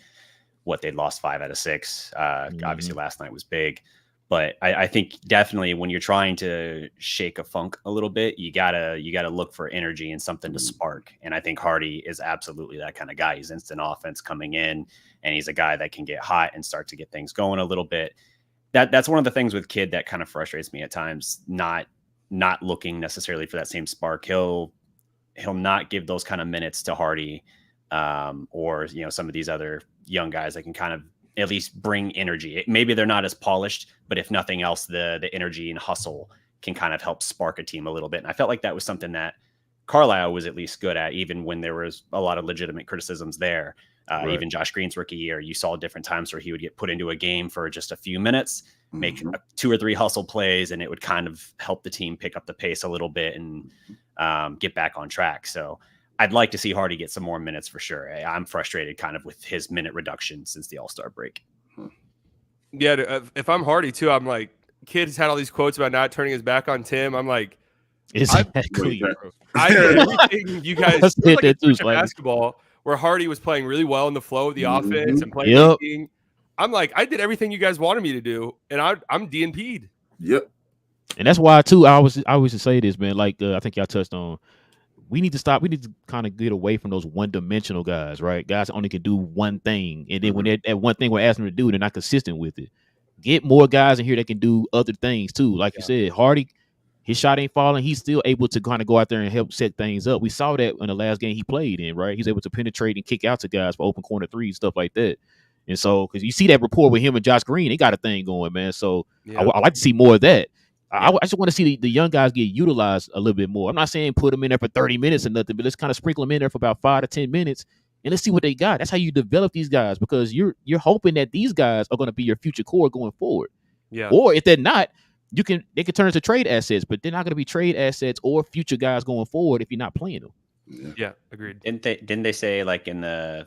what they'd lost 5 out of 6. Obviously last night was big, but I think definitely when you're trying to shake a funk a little bit, you gotta look for energy and something to spark. And I think Hardy is absolutely that kind of guy. He's instant offense coming in, and he's a guy that can get hot and start to get things going a little bit. That's one of the things with Kidd that kind of frustrates me at times, not looking necessarily for that same spark. He'll not give those kind of minutes to Hardy, or some of these other young guys that can kind of at least bring energy. Maybe they're not as polished, but if nothing else, the energy and hustle can kind of help spark a team a little bit. And I felt like that was something that Carlisle was at least good at, even when there was a lot of legitimate criticisms there. Right. Even Josh Green's rookie year, you saw different times where he would get put into a game for just a few minutes, make 2 or 3 hustle plays, and it would kind of help the team pick up the pace a little bit and get back on track. So I'd like to see Hardy get some more minutes for sure. I'm frustrated kind of with his minute reduction since the All-Star break. Yeah, if I'm Hardy too, I'm like, Kidd has had all these quotes about not turning his back on Tim. I'm like, exactly. I did everything you guys did like basketball where Hardy was playing really well in the flow of the offense and playing. I'm like, I did everything you guys wanted me to do, and I'm DNP'd. Yep. And that's why too. I always say this, man. Like I think y'all touched on. We need to stop. We need to kind of get away from those one-dimensional guys, right? Guys only can do one thing, and then when that one thing we're asking them to do, they're not consistent with it. Get more guys in here that can do other things too. Like you said, Hardy, his shot ain't falling. He's still able to kind of go out there and help set things up. We saw that in the last game he played in, right? He's able to penetrate and kick out to guys for open corner threes, stuff like that. And so, because you see that rapport with him and Josh Green, they got a thing going, man. So I like to see more of that. I just want to see the young guys get utilized a little bit more. I'm not saying put them in there for 30 minutes or nothing, but let's kind of sprinkle them in there for about 5 to 10 minutes, and let's see what they got. That's how you develop these guys, because you're hoping that these guys are going to be your future core going forward. Yeah. Or if they're not, they can turn into trade assets, but they're not going to be trade assets or future guys going forward if you're not playing them. Yeah, agreed. Didn't they say like in the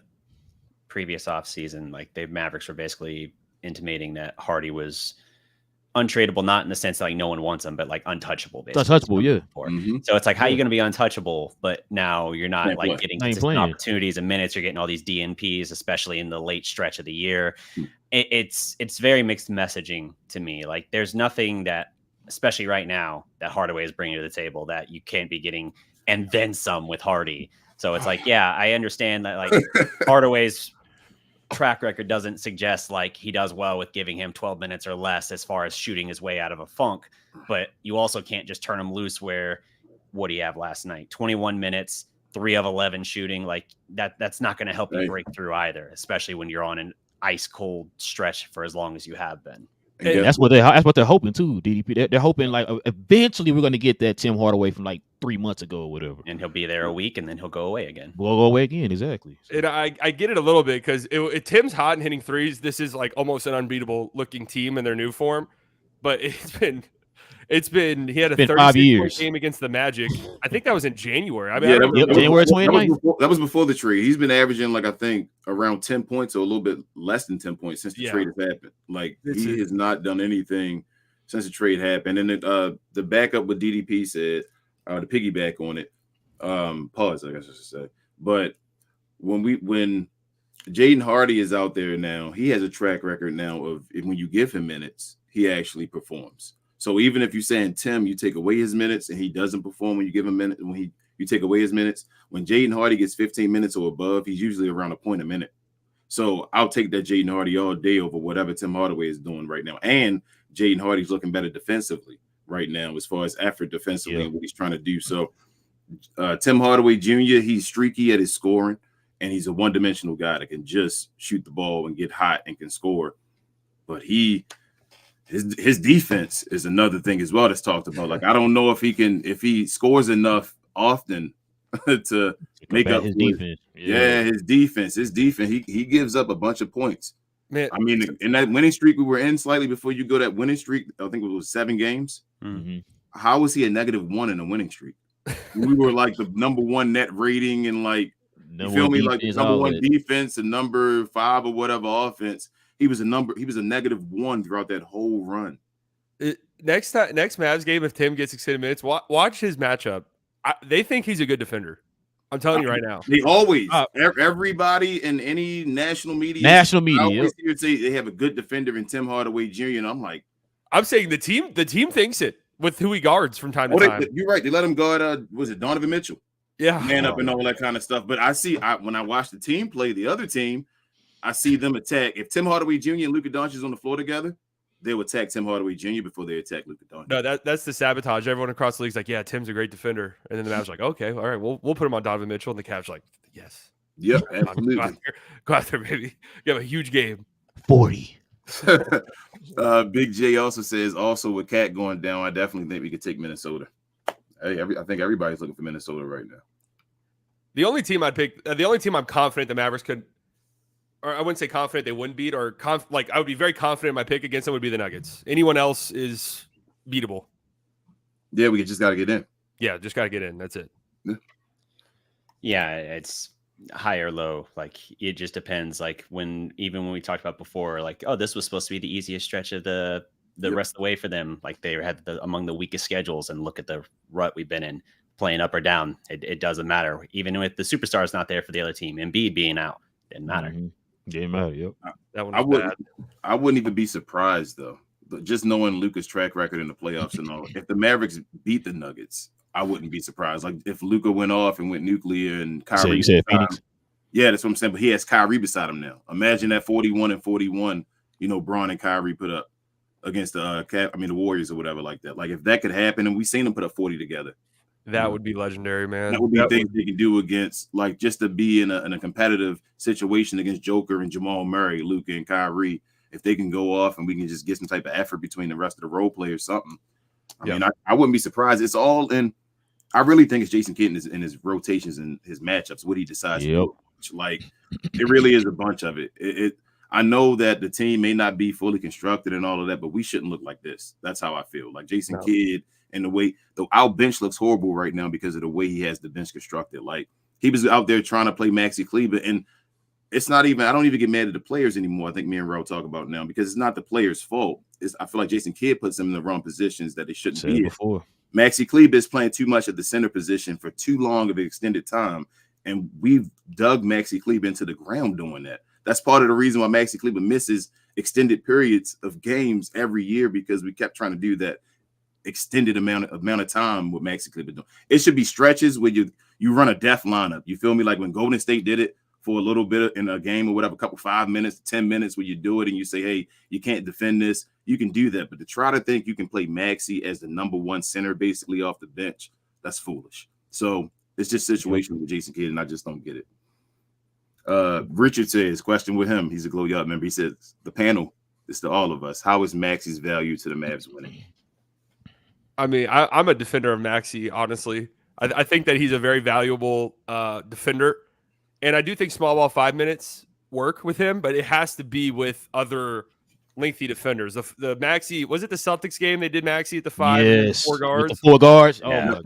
previous offseason, like the Mavericks were basically intimating that Hardy was untradeable, not in the sense that like no one wants him, but like untouchable. Basically. Untouchable, yeah. So it's like, how are you going to be untouchable, but now you're not getting consistent opportunities and minutes. You're getting all these DNPs, especially in the late stretch of the year. It's very mixed messaging to me. Like there's nothing that, especially right now, that Hardaway is bringing to the table that you can't be getting, and then some with Hardy. So it's like, yeah, I understand that like Hardaway's track record doesn't suggest like he does well with giving him 12 minutes or less as far as shooting his way out of a funk, but you also can't just turn him loose where, what do you have last night? 21 minutes, 3 of 11 shooting. Like that's not going to help you break through either, especially when you're on an ice cold stretch for as long as you have been. And that's what they're hoping too, DDP. They're hoping like eventually we're going to get that Tim Hardaway from like 3 months ago or whatever, and he'll be there a week and then he'll go away again. We'll go away again, exactly. And I get it a little bit because Tim's hot and hitting threes. This is like almost an unbeatable looking team in their new form, but he had a 36-point game against the Magic. I think that was in January. I mean, January 29th. That was before the trade. He's been averaging like I think around 10 points or a little bit less than 10 points since the trade has happened. Like he has not done anything since the trade happened. And then the backup with DDP said, to piggyback on it, pause, I guess I should say. But when Jaden Hardy is out there now, he has a track record now of when you give him minutes, he actually performs. So even if you're saying Tim, you take away his minutes and he doesn't perform when you give him minutes, you take away his minutes, when Jaden Hardy gets 15 minutes or above, he's usually around a point a minute. So I'll take that Jaden Hardy all day over whatever Tim Hardaway is doing right now. And Jaden Hardy's looking better defensively right now as far as effort defensively and what he's trying to do. So Tim Hardaway Jr., he's streaky at his scoring, and he's a one-dimensional guy that can just shoot the ball and get hot and can score. But his defense is another thing as well that's talked about. Like, I don't know if he scores enough often to make up his defense. His defense. He gives up a bunch of points. Man, I mean, in that winning streak we were in slightly before you go that winning streak, I think it was 7 games. Mm-hmm. How was he a -1 in a winning streek? We were like the number 1 net rating and like, you feel me? Like number 1 defense and number 5 or whatever offense. He was a -1 throughout that whole run. Next Mavs game, if Tim gets extended minutes, watch his matchup. They think he's a good defender. I'm telling you right now. They always, everybody in any national media, I always hear say they have a good defender in Tim Hardaway Jr. And I'm like, I'm saying the team thinks it with who he guards from time to time. You're right. They let him guard. Was it Donovan Mitchell? Yeah, man up and all that kind of stuff. But when I watch the team play the other team, I see them attack. If Tim Hardaway Jr. and Luka Dončić on the floor together, they will attack Tim Hardaway Jr. before they attack Luka Dončić. No, that's the sabotage. Everyone across the league's like, yeah, Tim's a great defender. And then the Mavs like, okay, all right, we'll put him on Donovan Mitchell. And the Cavs like, yes. Yep, absolutely. Go out there, baby. You have a huge game. 40. Big J also says, also with Cat going down, I definitely think we could take Minnesota. I think everybody's looking for Minnesota right now. The only team I'd pick, the only team I'm confident the Mavericks could, or I wouldn't say confident they wouldn't beat, or I would be very confident my pick against them would be the Nuggets. Anyone else is beatable. Yeah, we just got to get in. Yeah, just got to get in. That's it. Yeah, it's high or low. Like, it just depends. Like, when we talked about before, like, oh, this was supposed to be the easiest stretch of the rest of the way for them. Like, they had among the weakest schedules, and look at the rut we've been in, playing up or down. It doesn't matter. Even with the superstars not there for the other team, Embiid being out, didn't matter. Mm-hmm. Didn't matter. Yep. That one was bad. I wouldn't even be surprised though. But just knowing Luka's track record in the playoffs and all, if the Mavericks beat the Nuggets, I wouldn't be surprised. Like if Luka went off and went nuclear and Kyrie. You said Phoenix? Yeah, that's what I'm saying. But he has Kyrie beside him now. Imagine that 41 and 41, Braun and Kyrie put up against the Warriors or whatever like that. Like if that could happen, and we've seen them put up 40 together. That would be legendary, man. That would be things they can do against, like just to be in a competitive situation against Joker and Jamal Murray, Luka and Kyrie. If they can go off and we can just get some type of effort between the rest of the role players, something. I mean, I wouldn't be surprised. It's all in. I really think it's Jason Kidd in his rotations and his matchups, what he decides to do. Like, it really is a bunch of it. I know that the team may not be fully constructed and all of that, but we shouldn't look like this. That's how I feel. Like Jason Kidd and the way our bench looks horrible right now because of the way he has the bench constructed. Like he was out there trying to play Maxi Kleber, and it's not even. I don't even get mad at the players anymore. I think me and Ro talk about now because it's not the players' fault. I feel like Jason Kidd puts them in the wrong positions that they shouldn't be in. Maxi Kleber is playing too much at the center position for too long of an extended time, and we've dug Maxi Kleber into the ground doing that. That's part of the reason why Maxi Kleber misses extended periods of games every year because we kept trying to do that extended amount of time with Maxi Kleber doing. It should be stretches where you run a death lineup. You feel me? Like when Golden State did it for a little bit in a game or whatever, 5 minutes, 10 minutes where you do it and you say, hey, you can't defend this. You can do that. But to try to think you can play Maxi as the number one center basically off the bench, that's foolish. So it's just situational with Jason Kidd, and I just don't get it. Richard says, question with him. He's a Glow Yard member. He says, the panel is to all of us. How is Maxi's value to the Mavs winning? I mean, I'm a defender of Maxi, honestly. I think that he's a very valuable defender. And I do think small ball 5 minutes work with him, but it has to be with other lengthy defenders. The Maxi, was it the Celtics game? They did Maxi at the 5, yes, 4 guards. With the 4 guards. Yeah. Oh,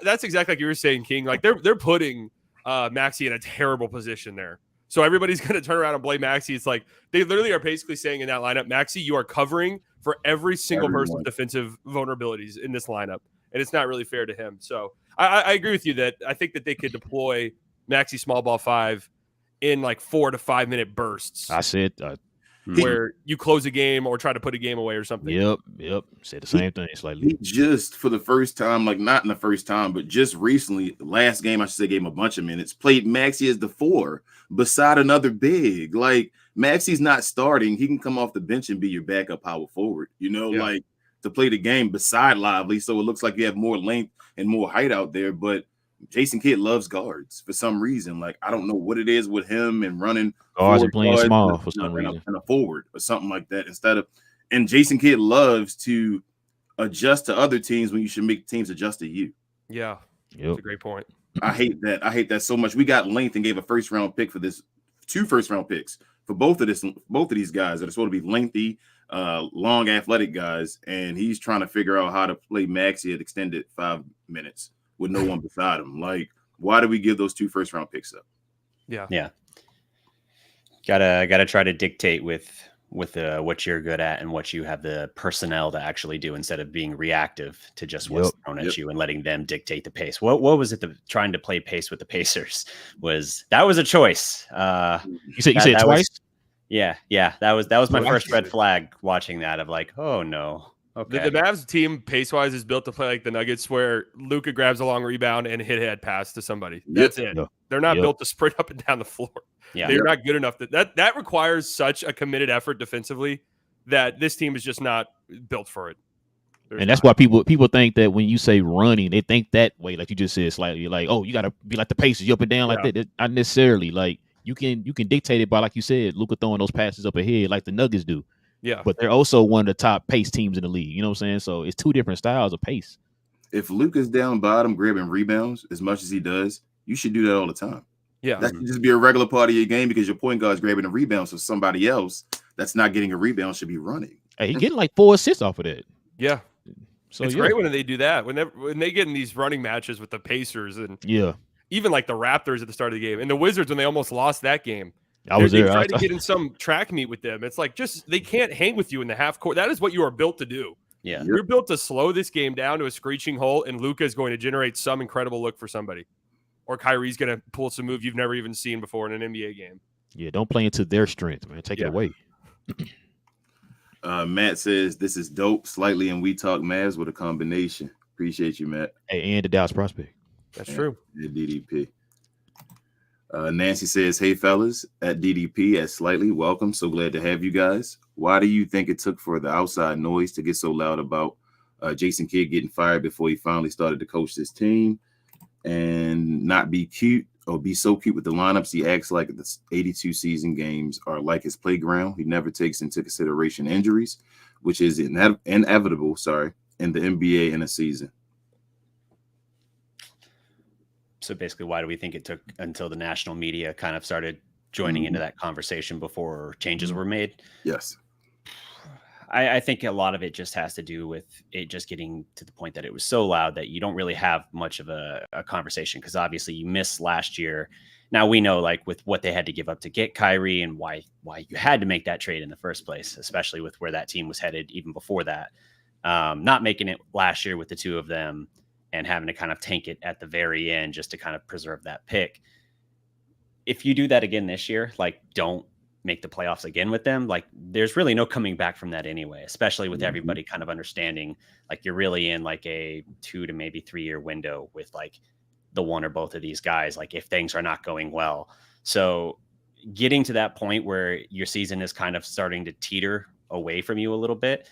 that's exactly like you were saying, King. Like they're putting Maxi in a terrible position there. So everybody's going to turn around and blame Maxi. It's like they literally are basically saying in that lineup, Maxi, you are covering for every single person's defensive vulnerabilities in this lineup. And it's not really fair to him. So I agree with you that I think that they could deploy Maxi small ball 5 in like 4 to 5 minute bursts. I said where you close a game or try to put a game away or something. Yep. Said the same thing slightly. He just for the first time, like not in the first time, but just recently, the last game, I should say, gave him a bunch of minutes, played Maxi as the 4 beside another big. Like Maxi's not starting. He can come off the bench and be your backup power forward, like to play the game beside Lively. So it looks like you have more length and more height out there. But Jason Kidd loves guards for some reason. Like, I don't know what it is with him and running guards and playing small for some reason. And a forward or something like that and Jason Kidd loves to adjust to other teams when you should make teams adjust to you. Yeah. That's a great point. I hate that so much. We got length and gave a first round pick for this, 2 first round picks for both of these guys that are supposed to be lengthy, long athletic guys. And he's trying to figure out how to play Maxi at extended 5 minutes with no one beside him. Like, why do we give those 2 first round picks up? Yeah. Gotta try to dictate with with what you're good at and what you have the personnel to actually do instead of being reactive to just what's thrown at you and letting them dictate the pace. What was it? Trying to play pace with the Pacers was a choice. You said twice. Yeah. That was my first red flag watching that of like, oh no. Okay. The Mavs team pace-wise is built to play like the Nuggets, where Luka grabs a long rebound and head pass to somebody. That's it. Yep. They're not built to sprint up and down the floor. Yeah. They're not good enough. That requires such a committed effort defensively that this team is just not built for it. And that's why people think that when you say running, they think that way, like you just said slightly, like, oh, you got to be like the Pacers, you up and down like that. Not necessarily. Like you can dictate it by, like you said, Luka throwing those passes up ahead like the Nuggets do. Yeah, but they're also one of the top pace teams in the league. You know what I'm saying? So it's two different styles of pace. If Luka's down bottom grabbing rebounds as much as he does, you should do that all the time. Yeah, that should just be a regular part of your game because your point guard's grabbing a rebound, so somebody else that's not getting a rebound should be running. Hey, he's getting like 4 assists off of that. Yeah, so it's great when they do that. When they get in these running matches with the Pacers and even like the Raptors at the start of the game and the Wizards when they almost lost that game. I was there. They tried to get in some track meet with them. It's like they can't hang with you in the half court. That is what you are built to do. Yeah, you're built to slow this game down to a screeching halt, and Luka is going to generate some incredible look for somebody, or Kyrie's going to pull some move you've never even seen before in an NBA game. Yeah, don't play into their strength, man. Take it away. Matt says this is dope. Slightly, and we talk Mavs with a combination. Appreciate you, Matt. Hey, and the Dallas prospect. That's true. And DDP. Nancy says, hey, fellas, at DDP, at Slightly, welcome. So glad to have you guys. Why do you think it took for the outside noise to get so loud about Jason Kidd getting fired before he finally started to coach this team and not be cute or be so cute with the lineups? He acts like the 82 season games are like his playground. He never takes into consideration injuries, which is inevitable, in the NBA in a season. So basically, why do we think it took until the national media kind of started joining into that conversation before changes were made? Yes. I think a lot of it just has to do with it just getting to the point that it was so loud that you don't really have much of a conversation, because obviously you missed last year. Now we know, like, with what they had to give up to get Kyrie and why you had to make that trade in the first place, especially with where that team was headed even before that. Not making it last year with the two of them and having to kind of tank it at the very end just to kind of preserve that pick. If you do that again this year, like, don't make the playoffs again with them, like, there's really no coming back from that anyway, especially with everybody kind of understanding, like, you're really in like a 2 to maybe 3 year window with like the one or both of these guys, like, if things are not going well. So getting to that point where your season is kind of starting to teeter away from you a little bit,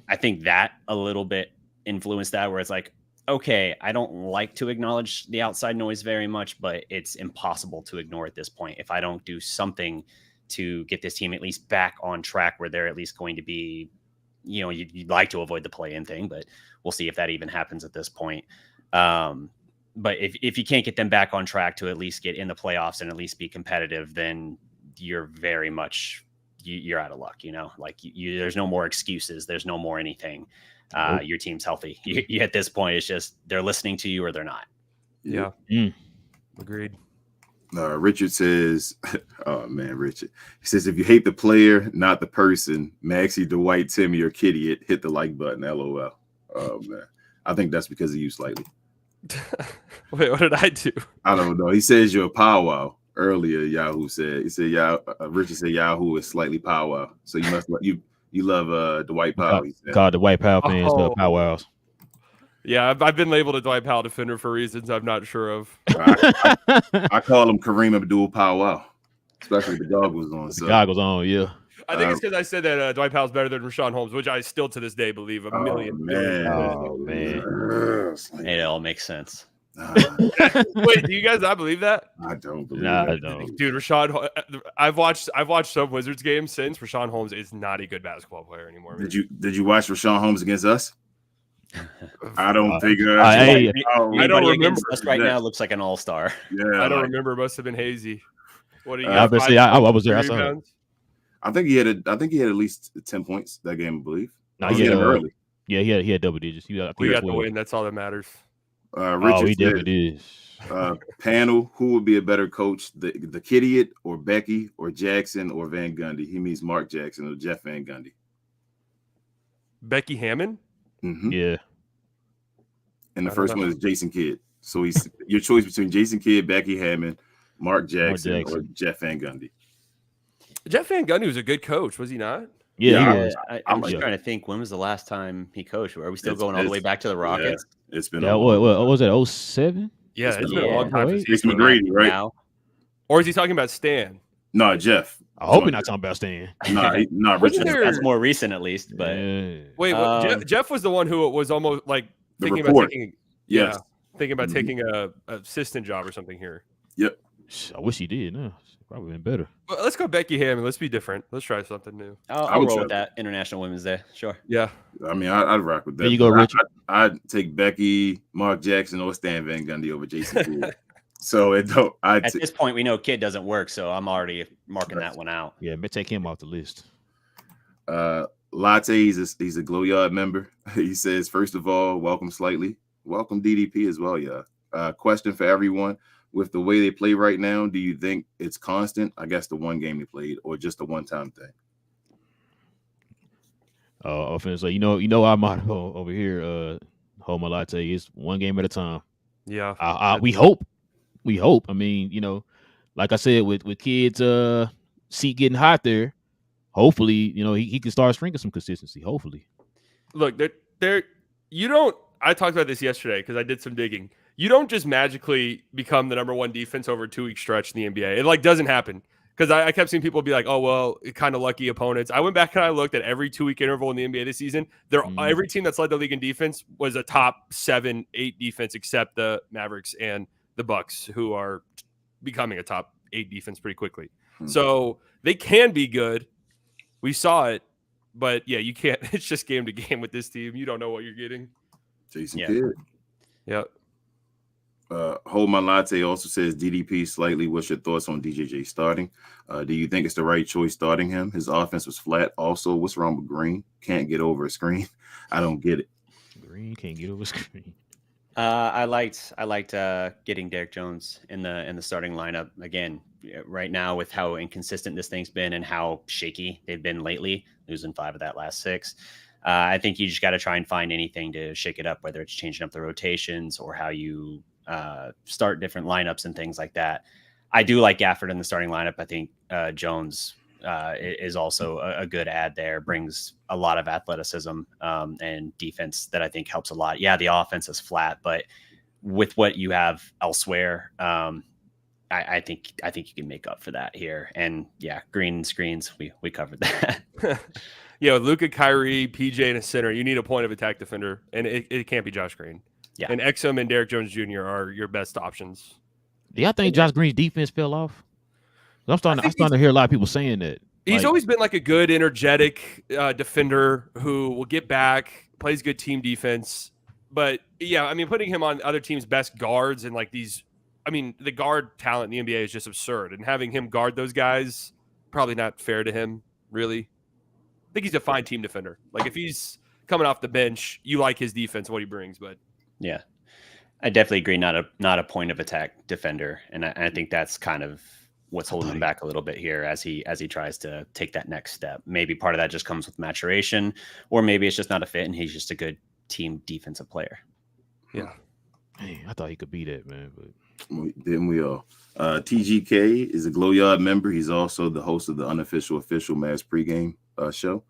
I think that a little bit influenced that, where it's like, okay, I don't like to acknowledge the outside noise very much, but it's impossible to ignore at this point. If I don't do something to get this team at least back on track where they're at least going to be, you know, you'd like to avoid the play-in thing, but we'll see if that even happens at this point. But if you can't get them back on track to at least get in the playoffs and at least be competitive, then you're very much, you're out of luck, you know, like there's no more excuses. There's no more anything. Your team's healthy. You at this point, it's just they're listening to you or they're not. Yeah. Agreed. Richard says, oh man, Richard. He says, if you hate the player, not the person, Maxie, Dwight, Timmy, or Kitty, hit the like button. LOL. Oh man. I think that's because of you Slightly. Wait, what did I do? I don't know. He says you're a powwow. Earlier, Yahoo said. He said, Richard said Yahoo is slightly powwow. So you must you love Dwight Powell. God, the Dwight Powell fans love powwows. Yeah, I've been labeled a Dwight Powell defender for reasons I'm not sure of. I call him Kareem Abdul Powell, especially with the goggles on. The goggles on, yeah. I think it's because I said that Dwight Powell's better than Rashawn Holmes, which I still to this day believe a million. Oh man, it all makes sense. Wait, do you guys not believe that? I don't believe that. I don't. Dude, I've watched some Wizards games since. Rashawn Holmes is not a good basketball player anymore. Man. Did you watch Rashawn Holmes against us? I don't think. I don't remember. Us right now looks like an all-star. Yeah, I don't remember. Must have been hazy. What do you? Obviously, I was there. I saw it. I think he had at least 10 points that game. I believe. No, he had early. Yeah, he had double digits. We got the win. That's all that matters. Richard he said, definitely is. panel, who would be a better coach, the Kidiot or Becky or Jackson or Van Gundy? He means Mark Jackson or Jeff Van Gundy. Becky Hammond? Mm-hmm. Yeah. And the first one is Jason Kidd. So he's your choice between Jason Kidd, Becky Hammond, Mark Jackson. Or Jeff Van Gundy. Jeff Van Gundy was a good coach, was he not? Yeah, I'm just trying to think, when was the last time he coached? Are we still going all the way back to the Rockets? Yeah, it's been what was that, 07? Yeah, it's been a long time since he's McGrady, right? Now. Or is he talking about Stan? No, Jeff. I hope you're not talking about Stan. No, Richard. That's more recent, at least. But wait, Jeff was the one who was almost like thinking about taking. Yes. Thinking about taking a assistant job or something here. Yep. I wish he did. No, probably been better. Well, let's go Becky Hammond. Let's be different. Let's try something new. I'll roll with that. International Women's Day. Sure. Yeah. I mean, I'd rock with that. There you go, Richard. I'd take Becky, Mark Jackson, or Stan Van Gundy over Jason Kidd. So at this point, we know Kidd doesn't work, so I'm already marking that one out. Yeah, take him off the list. Latte, he's a Glow Yard member. He says, first of all, welcome Slightly. Welcome DDP as well, yeah. Question for everyone. With the way they play right now, do you think it's constant? I guess the one game they played, or just a one-time thing? Offense, you know our motto over here, Home Latte, is one game at a time. Yeah. We hope. I mean, like I said, with Kids seat getting hot there, hopefully, he can start stringing some consistency. Hopefully. Look, I talked about this yesterday because I did some digging. You don't just magically become the number one defense over a 2-week stretch in the NBA. It doesn't happen. Because I kept seeing people be like, oh, well, kind of lucky opponents. I went back and I looked at every 2-week interval in the NBA this season. Every team that's led the league in defense was a top 7-8 defense, except the Mavericks and the Bucks, who are becoming a top 8 defense pretty quickly. So they can be good. We saw it. But, yeah, you can't. It's just game to game with this team. You don't know what you're getting. Jason Kidd. Yep. Hold My Latte also says, DDP Slightly, what's your thoughts on DJJ starting? Do you think it's the right choice starting him? His offense was flat. Also, what's wrong with Green? Can't get over a screen. I don't get it. Green can't get over a screen. I liked getting Derrick Jones in the starting lineup again. Right now, with how inconsistent this thing's been and how shaky they've been lately, losing 5 of that last 6. I think you just got to try and find anything to shake it up, whether it's changing up the rotations or how you start different lineups and things like that. I do like Gafford in the starting lineup. I think Jones is also a good add there, brings a lot of athleticism and defense that I think helps a lot. Yeah, the offense is flat, but with what you have elsewhere, I think you can make up for that here. And yeah, green screens, we covered that. Yeah, Luka, Kyrie, PJ, and a center. You need a point of attack defender, and it can't be Josh Green. Yeah, and Exum and Derrick Jones Jr. are your best options. Do y'all think Josh Green's defense fell off? I'm starting to hear a lot of people saying that. He's always been like a good, energetic defender who will get back, plays good team defense. But yeah, I mean, putting him on other teams' best guards and like these, I mean, the guard talent in the NBA is just absurd, and having him guard those guys probably not fair to him, really. I think he's a fine team defender. Like if he's coming off the bench, you like his defense, what he brings. But yeah, I definitely agree. Not a point of attack defender, and I think that's kind of what's holding him back a little bit here as he tries to take that next step. Maybe part of that just comes with maturation, or maybe it's just not a fit, and he's just a good team defensive player. Yeah, man, I thought he could be that, man. But didn't we all? TGK is a Glow Yard member. He's also the host of the official Mavs pregame show.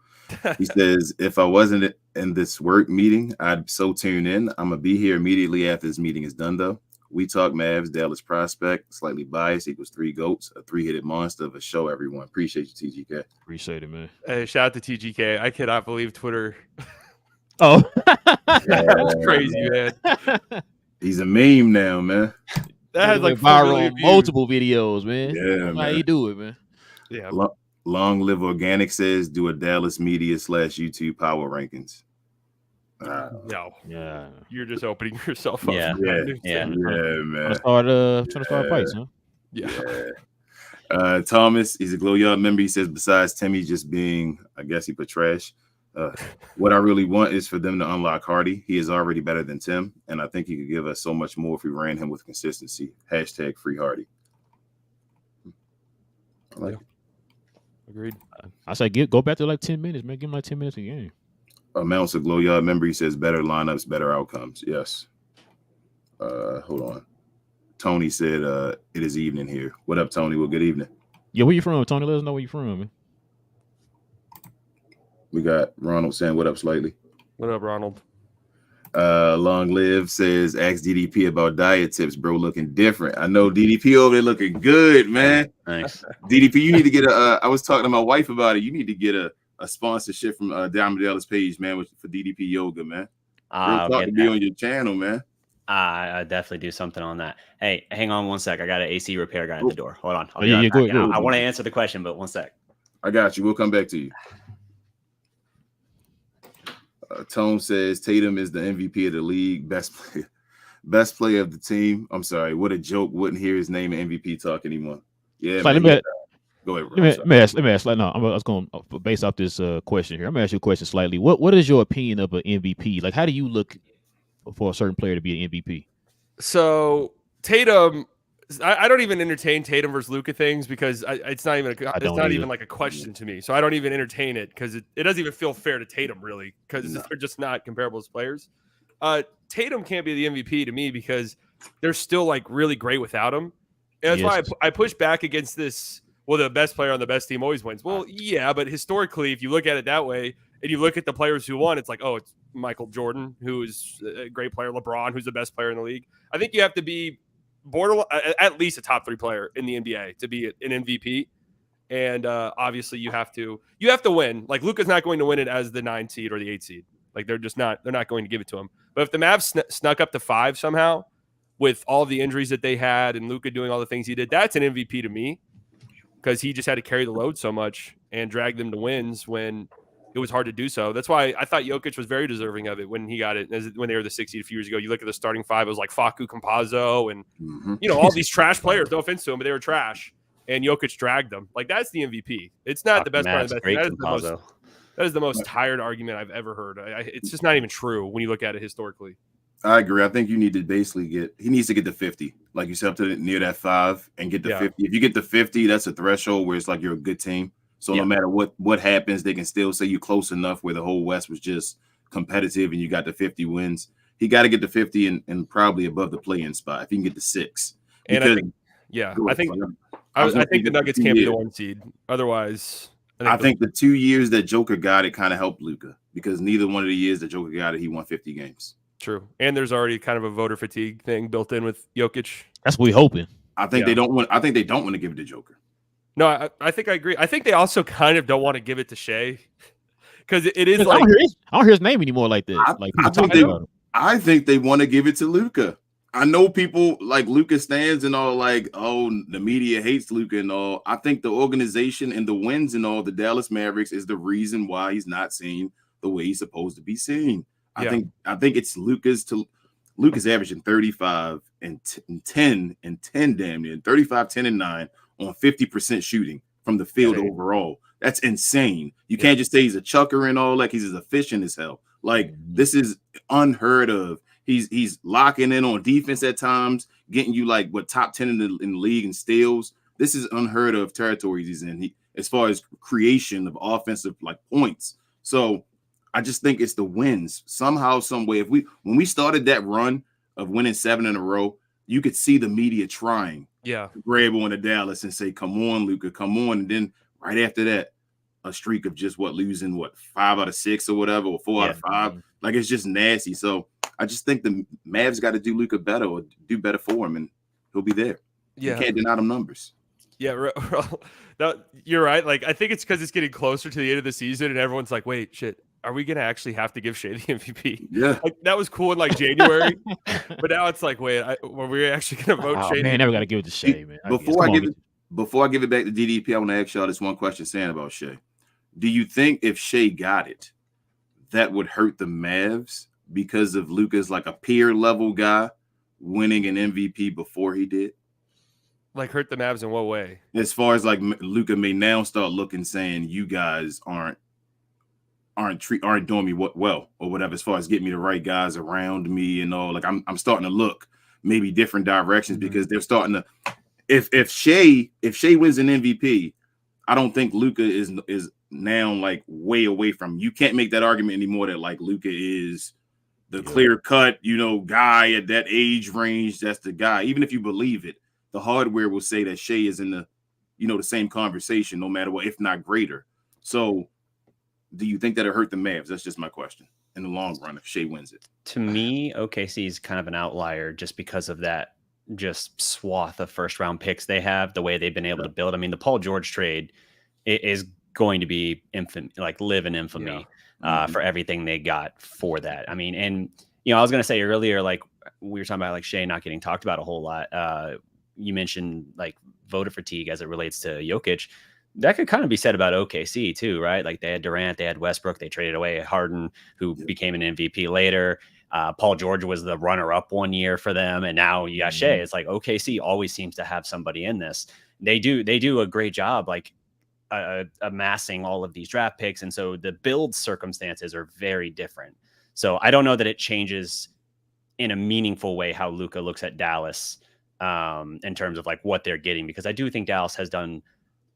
He says, if I wasn't in this work meeting, I'd so tune in. I'm going to be here immediately after this meeting is done, though. We talk Mavs, Dallas prospect, slightly biased equals 3 goats, a 3-headed monster of a show, everyone. Appreciate you, TGK. Appreciate it, man. Hey, shout out to TGK. I cannot believe Twitter. Oh, that's crazy, man. He's a meme now, man. That has like viral on multiple videos, man. Yeah, man. How you do it, man? Yeah. Long Live Organic says, do a Dallas Media / YouTube power rankings. No. Yeah. You're just opening yourself up. Yeah. Yeah, man. Trying to start fights, huh? Yeah. Thomas, he's a Glow Yard member. He says, besides Timmy just being, I guess he put trash, What I really want is for them to unlock Hardy. He is already better than Tim, and I think he could give us so much more if we ran him with consistency. # free Hardy. I like it. Agreed. I say go back to like 10 minutes, man. Give him like 10 minutes a game. Amounts of glow yard. Remember, he says better lineups, better outcomes. Yes. Hold on. Tony said it is evening here. What up, Tony? Well, good evening. Yeah, where you from, Tony? Let us know where you from, man. We got Ronald saying what up slightly. What up, Ronald? Long Live says ask DDP about diet tips, bro. Looking different. I know DDP over there looking good, man. Nice. DDP, you need to get I was talking to my wife about it. You need to get a sponsorship from Diamond Dallas Page, man, for DDP Yoga, man. Real talk to be on your channel, man. I definitely do something on that. Hey, hang on one sec. I got an AC repair guy at the door. Hold on. Go ahead. I want to answer the question, but one sec. I got you. We'll come back to you. Tone says Tatum is the MVP of the league, best player of the team. I'm sorry, what a joke! Wouldn't hear his name in MVP talk anymore. Yeah, like, man, go ahead. Let me ask. Like, no, I was going to base off this question here. I'm gonna ask you a question slightly. What is your opinion of an MVP? Like, how do you look for a certain player to be an MVP? So Tatum, I don't even entertain Tatum versus Luka things because it's not even like a question to me. So I don't even entertain it because it doesn't even feel fair to Tatum really because they're just not comparable as players. Tatum can't be the MVP to me because they're still like really great without him. And that's why I push back against this. Well, the best player on the best team always wins. Well, yeah, but historically, if you look at it that way and you look at the players who won, it's like, oh, it's Michael Jordan, who is a great player, LeBron, who's the best player in the league. I think you have to be borderline, at least a top 3 player in the NBA to be an MVP. And obviously you have to win. Like Luka's not going to win it as the 9 seed or the 8 seed. Like they're not going to give it to him. But if the Mavs snuck up to 5 somehow with all the injuries that they had and Luka doing all the things he did, that's an MVP to me because he just had to carry the load so much and drag them to wins when it was hard to do so. That's why I thought Jokic was very deserving of it when he got it. When they were the 6 seed a few years ago, you look at the starting 5, it was like Facu Campazzo and all these trash players. No offense to them, but they were trash. And Jokic dragged them. Like that's the MVP. It's not the best part of the best. That is the most tired argument I've ever heard. It's just not even true when you look at it historically. I agree. I think you need to basically he needs to get to 50. Like you said, up to near that 5 and get to 50. If you get to 50, that's a threshold where it's like you're a good team. So no matter what happens, they can still say you're close enough where the whole West was just competitive and you got to 50 wins. He got to get to 50 and probably above the play-in spot. If he can get to 6. And I think the Nuggets can't be the 1 seed. Otherwise, I think the 2 years that Joker got it kind of helped Luka because neither one of the years that Joker got it, he won 50 games. True. And there's already kind of a voter fatigue thing built in with Jokic. That's what we're hoping. I think they don't want to give it to Joker. No, I think I agree. I think they also kind of don't want to give it to Shea because it is like I don't hear his name anymore like this. I think they want to give it to Luka. I know people like Luka stands and all like, oh, the media hates Luka and all. I think the organization and the wins and all, the Dallas Mavericks is the reason why he's not seen the way he's supposed to be seen. I think it's Luka's averaging 35 and 10 and 10 damn near 35, 10 and 9 on 50% shooting from the field overall. That's insane. You can't just say he's a chucker and all, like he's as efficient as hell. Like this is unheard of. He's locking in on defense at times, getting you like top 10 in the league in steals. This is unheard of territories he's in. As far as creation of offensive like points. So I just think it's the wins somehow, some way. When we started that run of winning 7 in a row, you could see the media trying to grab on to Dallas and say, come on, Luka, come on. And then right after that, a streak of just losing 5 out of 6 or whatever, or 4 out of 5. Like it's just nasty. So I just think the Mavs got to do Luka better or do better for him, and he'll be there. You can't deny them numbers. Yeah, you're right. Like I think it's because it's getting closer to the end of the season, and everyone's like, "Wait, shit, are we gonna actually have to give Shea the MVP?" Yeah, like, that was cool in like January, but now it's like, wait, were we actually gonna vote Shea? Man, never gotta give it to Shea, man. Before I give it back to DDP, I want to ask y'all this one question, saying about Shea. Do you think if Shea got it, that would hurt the Mavs because of Luka's like a peer level guy winning an MVP before he did? Like hurt the Mavs in what way? As far as like Luka may now start looking, saying you guys aren't aren't doing me well or whatever, as far as getting me the right guys around me and all. Like I'm starting to look maybe different directions because they're starting to. If Shea wins an MVP, I don't think Luka is now like way away from. You can't make that argument anymore that like Luka is the clear cut, guy at that age range. That's the guy. Even if you believe it, the hardware will say that Shea is in the, the same conversation, no matter what, if not greater. So, do you think that it hurt the Mavs? That's just my question. In the long run, if Shea wins it, to me, OKC is kind of an outlier just because of that just swath of first round picks they have, the way they've been able to build. I mean, the Paul George trade is going to be live in infamy for everything they got for that. I mean, and I was going to say earlier, like we were talking about like Shea not getting talked about a whole lot. You mentioned like voter fatigue as it relates to Jokic. That could kind of be said about OKC too, right? Like they had Durant, they had Westbrook, they traded away Harden, who became an MVP later. Paul George was the runner-up one year for them, and now you got Shea. It's like OKC always seems to have somebody in this. They do a great job, like amassing all of these draft picks, and so the build circumstances are very different. So I don't know that it changes in a meaningful way how Luka looks at Dallas in terms of like what they're getting, because I do think Dallas has done,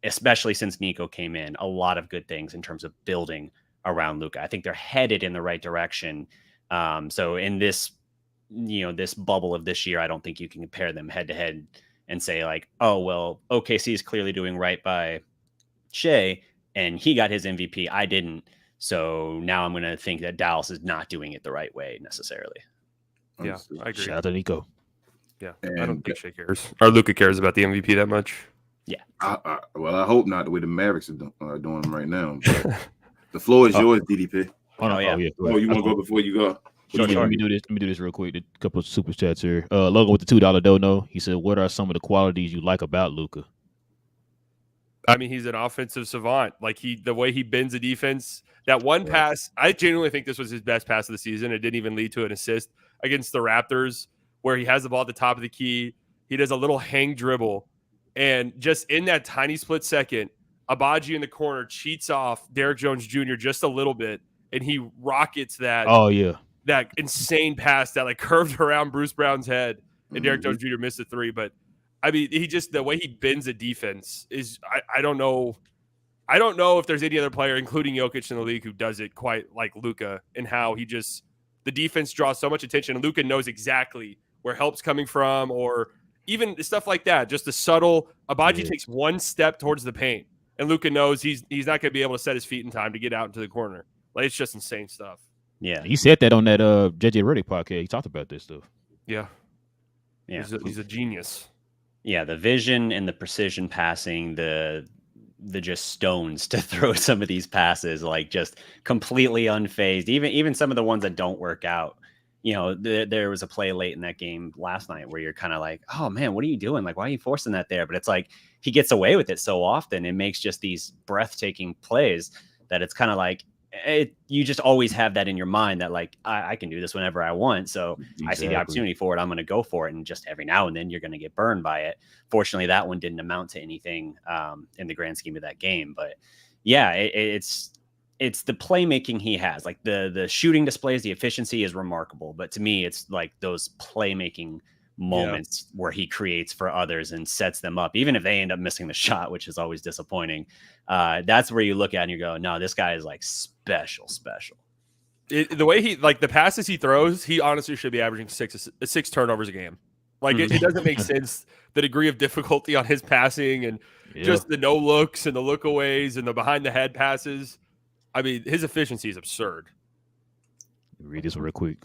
especially since Nico came in, a lot of good things in terms of building around Luka. I think they're headed in the right direction. So in this, this bubble of this year, I don't think you can compare them head to head and say like, oh, well, OKC is clearly doing right by Shea and he got his MVP. I didn't. So now I'm going to think that Dallas is not doing it the right way necessarily. Yeah, I agree. Shout out to Nico. Yeah, I don't think Shea cares or Luka cares about the MVP that much. Yeah. Well, I hope not the way the Mavericks are doing them right now. But the floor is yours, DDP. Oh, yeah. Oh, you want to go before you go? Sure. Let me do this real quick. A couple of super chats here. Logan with the $2 dono. He said, "What are some of the qualities you like about Luka?" I mean, he's an offensive savant. Like the way he bends a defense. That one pass, I genuinely think this was his best pass of the season. It didn't even lead to an assist against the Raptors, where he has the ball at the top of the key. He does a little hang dribble, and just in that tiny split second, Abaji in the corner cheats off Derrick Jones Jr. just a little bit, and he rockets that. Oh yeah, that insane pass that like curved around Bruce Brown's head, and Derrick Jones Jr. missed a three. But I mean, the way he bends a defense is I don't know. I don't know if there's any other player, including Jokic in the league, who does it quite like Luka, and how the defense draws so much attention, and Luka knows exactly where help's coming from, or even stuff like that. Just the subtle. Abaji takes one step towards the paint, and Luka knows he's not going to be able to set his feet in time to get out into the corner. Like, it's just insane stuff. Yeah, he said that on that JJ Redick podcast. He talked about this stuff. Yeah. He's a genius. Yeah, the vision and the precision passing, the just stones to throw some of these passes, like just completely unfazed. Even some of the ones that don't work out. There was a play late in that game last night where you're kind of like, oh man, what are you doing? Like, why are you forcing that there? But it's like he gets away with it so often. It makes just these breathtaking plays that it's kind of like you just always have that in your mind that like I can do this whenever I want. So I see the opportunity for it, I'm going to go for it. And just every now and then you're going to get burned by it. Fortunately, that one didn't amount to anything in the grand scheme of that game. But yeah, it's the playmaking he has. Like the shooting displays, the efficiency is remarkable. But to me, it's like those playmaking moments where he creates for others and sets them up, even if they end up missing the shot, which is always disappointing. That's where you look at and you go, no, this guy is like special. The way he, like the passes he throws, he honestly should be averaging six turnovers a game. Like it doesn't make sense, the degree of difficulty on his passing and just the no looks and the lookaways and the behind the head passes. I mean, his efficiency is absurd. Read this real quick.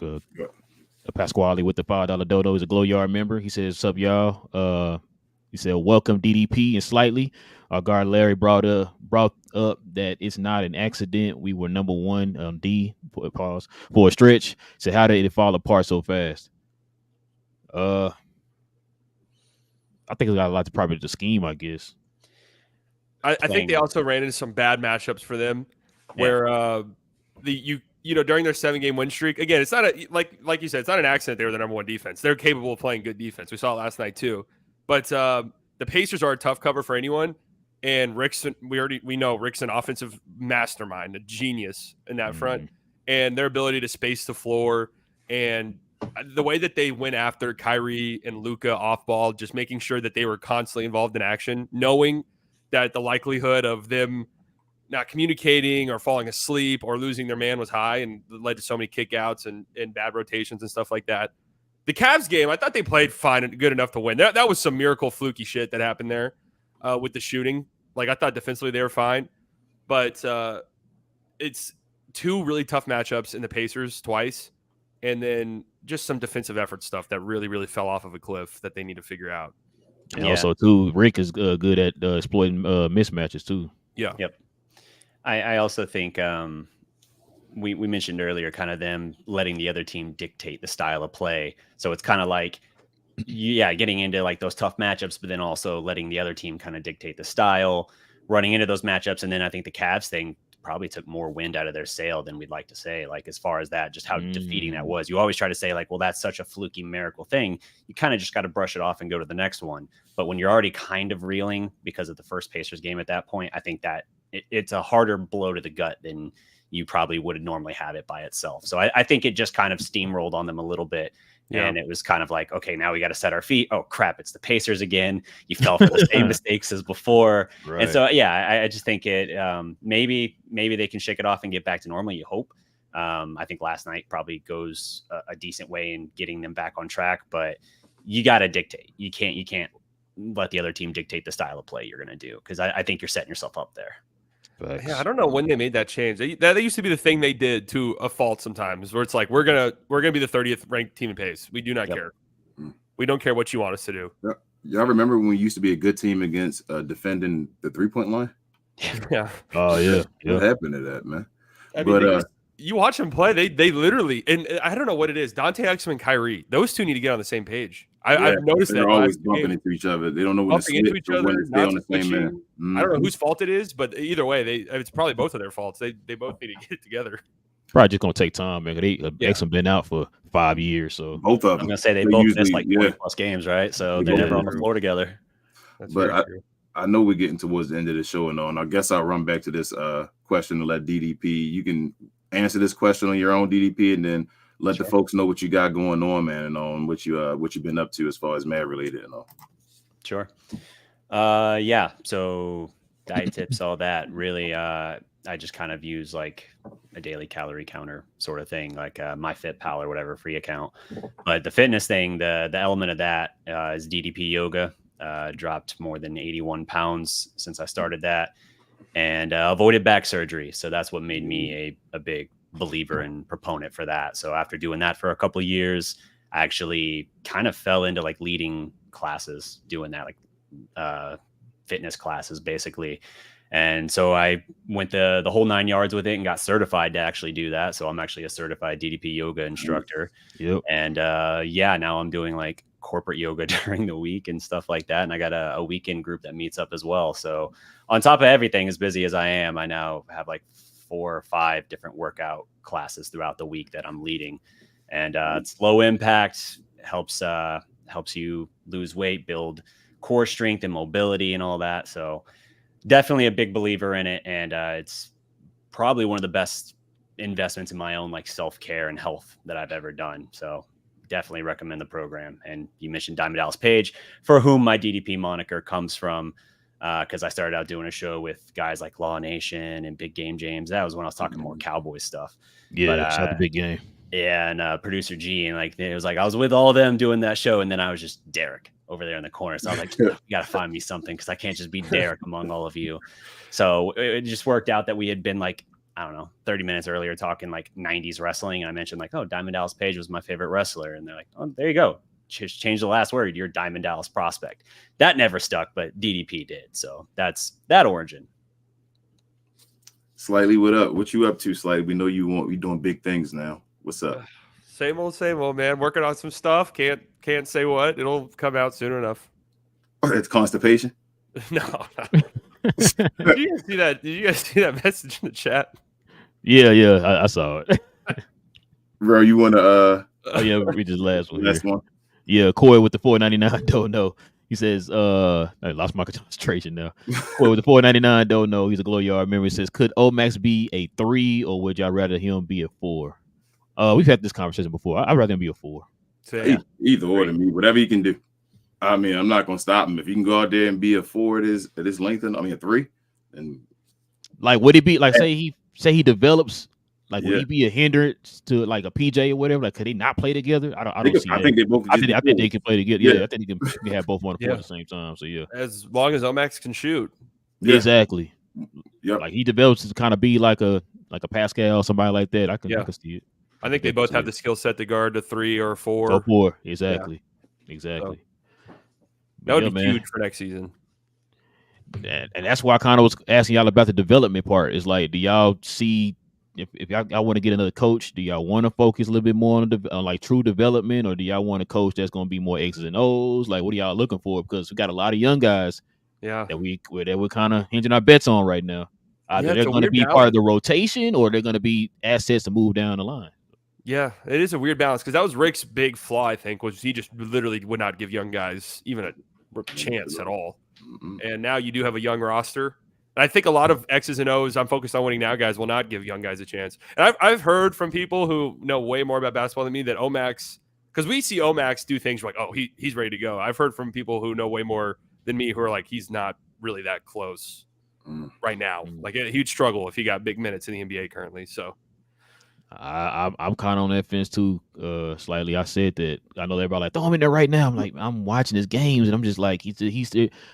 Pasquale with the $5 dodo is a Glow Yard member. He says, "Sup, y'all?" He said, "Welcome, DDP and Slightly." Our guard Larry brought up that it's not an accident. We were number one on D. Pause for a stretch. Said, "How did it fall apart so fast?" I think it got a lot to probably the scheme, I guess. I think they also ran into some bad matchups for them, where during their 7-game win streak, again, it's not like you said, it's not an accident they were the number one defense. They're capable of playing good defense. We saw it last night too. But the Pacers are a tough cover for anyone. And Rick's we know Rick's an offensive mastermind, a genius in that front, and their ability to space the floor and the way that they went after Kyrie and Luka off ball, just making sure that they were constantly involved in action, knowing that the likelihood of them not communicating or falling asleep or losing their man was high and led to so many kickouts and bad rotations and stuff like that. The Cavs game, I thought they played fine and good enough to win. That was some miracle fluky shit that happened there with the shooting. Like, I thought defensively they were fine. But it's two really tough matchups in the Pacers twice, and then just some defensive effort stuff that really, really fell off of a cliff that they need to figure out. And also, too, Rick is good at exploiting mismatches, too. Yeah. Yep. I also think we mentioned earlier kind of them letting the other team dictate the style of play. So it's kind of like, getting into like those tough matchups, but then also letting the other team kind of dictate the style, running into those matchups. And then I think the Cavs thing probably took more wind out of their sail than we'd like to say, like as far as that, just how defeating that was. You always try to say like, well, that's such a fluky miracle thing. You kind of just got to brush it off and go to the next one. But when you're already kind of reeling because of the first Pacers game at that point, I think that it's a harder blow to the gut than you probably would normally have it by itself. So I think it just kind of steamrolled on them a little bit. Yeah. And it was kind of like, okay, now we got to set our feet. Oh, crap, it's the Pacers again. You fell for the same mistakes as before. Right. And so, I just think it maybe they can shake it off and get back to normal, you hope. I think last night probably goes a decent way in getting them back on track. But you got to dictate. You can't let the other team dictate the style of play you're going to do, because I think you're setting yourself up there. Yeah, I don't know when they made that change. That used to be the thing they did to a fault sometimes, where it's like we're gonna be the 30th ranked team in pace. We do not care. We don't care what you want us to do. Y'all remember when we used to be a good team against defending the 3-point line? Yeah. Oh yeah. What happened to that, man? I mean, you watch them play. They literally, and I don't know what it is. Dante Exum and Kyrie, those two need to get on the same page. I've noticed they're that always bumping into each other. They don't know when to switch or when to stay on the same man. I don't know whose fault it is, but either way, it's probably both of their faults. They both need to get it together. Probably just gonna take time, man. Exum been out for 5 years, so both of them. I'm gonna say they both missed like 20 plus games, right? So they're never on the floor together. That's I know we're getting towards the end of the show, and I guess I'll run back to this question to let DDP. You can answer this question on your own, DDP, and then let the folks know what you got going on, man, and on what you've been up to as far as Mav related and all. Sure. So diet tips, all that. Really, I just kind of use like a daily calorie counter sort of thing, like MyFitPal or whatever free account. But the fitness thing, the element of that is DDP yoga. Dropped more than 81 pounds since I started that, and avoided back surgery. So that's what made me a big believer and proponent for that. So after doing that for a couple of years, I actually kind of fell into like leading classes, doing that, like fitness classes basically. And so I went the whole 9 yards with it and got certified to actually do that. So I'm actually a certified DDP yoga instructor. Yep. And now I'm doing like corporate yoga during the week and stuff like that. And I got a weekend group that meets up as well. So on top of everything, as busy as I am, I now have like 4 or 5 different workout classes throughout the week that I'm leading. And it's low impact, helps you lose weight, build core strength and mobility and all that. So definitely a big believer in it. And it's probably one of the best investments in my own like self-care and health that I've ever done. So definitely recommend the program. And you mentioned Diamond Dallas Page, for whom my DDP moniker comes from, because I started out doing a show with guys like Law Nation and Big Game James. That was when I was talking more Cowboys stuff. Yeah, but, shout out to Big Game. Yeah, and producer G, and like it was like I was with all of them doing that show, and then I was just Darreck over there in the corner. So I was like, you got to find me something, because I can't just be Darreck among all of you. So it just worked out that we had been like, I don't know, 30 minutes earlier talking like 90s wrestling. And I mentioned like, oh, Diamond Dallas Page was my favorite wrestler. And they're like, oh, there you go. Change the last word. You're Diamond Dallas prospect. That never stuck, but DDP did. So that's that origin. Slightly, what up? What you up to, Slightly? We know you're doing big things now. What's up? Same old, man. Working on some stuff. Can't say what. It'll come out soon enough. It's constipation? No. Did you guys see that? Did you guys see that message in the chat? Yeah, I saw it. Bro, you want to? Oh yeah, read this last one. Last one. Yeah, Corey with the $4.99. Don't know. He says, I lost my concentration now. Well, with the 499, don't know. He's a glow yard member. He says, could Omax be a 3 or would y'all rather him be a 4? We've had this conversation before. I'd rather him be a 4. So, yeah. Either or to me, whatever you can do. I mean, I'm not gonna stop him. If you can go out there and be a 4 at his length, a 3, and like would it be like say he develops, like would he be a hindrance to like a PJ or whatever? Like could they not play together? I think they both. I think they can play together. Yeah, I think they can have both on the court at the same time. So yeah, as long as Omax can shoot. Yeah. Exactly. Yeah, like he develops to kind of be like a Pascal, somebody like that. I can see it. I think they both have the skill set to guard a 3 or a 4. 4, exactly. So, that would be huge for next season. And that's why I kind of was asking y'all about the development part. Is like, do y'all see if y'all want to get another coach? Do y'all want to focus a little bit more on like true development, or do y'all want a coach that's going to be more X's and O's? Like, what are y'all looking for? Because we got a lot of young guys, that we're kind of hinging our bets on right now. Either they're going to be part of the rotation, or they're going to be assets to move down the line. Yeah, it is a weird balance because that was Rick's big flaw. I think was he just literally would not give young guys even a chance at all. And now you do have a young roster. And I think a lot of X's and O's, I'm focused on winning now guys, will not give young guys a chance. And I've heard from people who know way more about basketball than me that Omax, because we see Omax do things like, oh, he's ready to go. I've heard from people who know way more than me who are like, he's not really that close right now. Like he'd struggle if he got big minutes in the NBA currently. So I'm kind of on that fence too, slightly. I said that I know everybody like throw him in there right now. I'm like, I'm watching his games and I'm just like, he's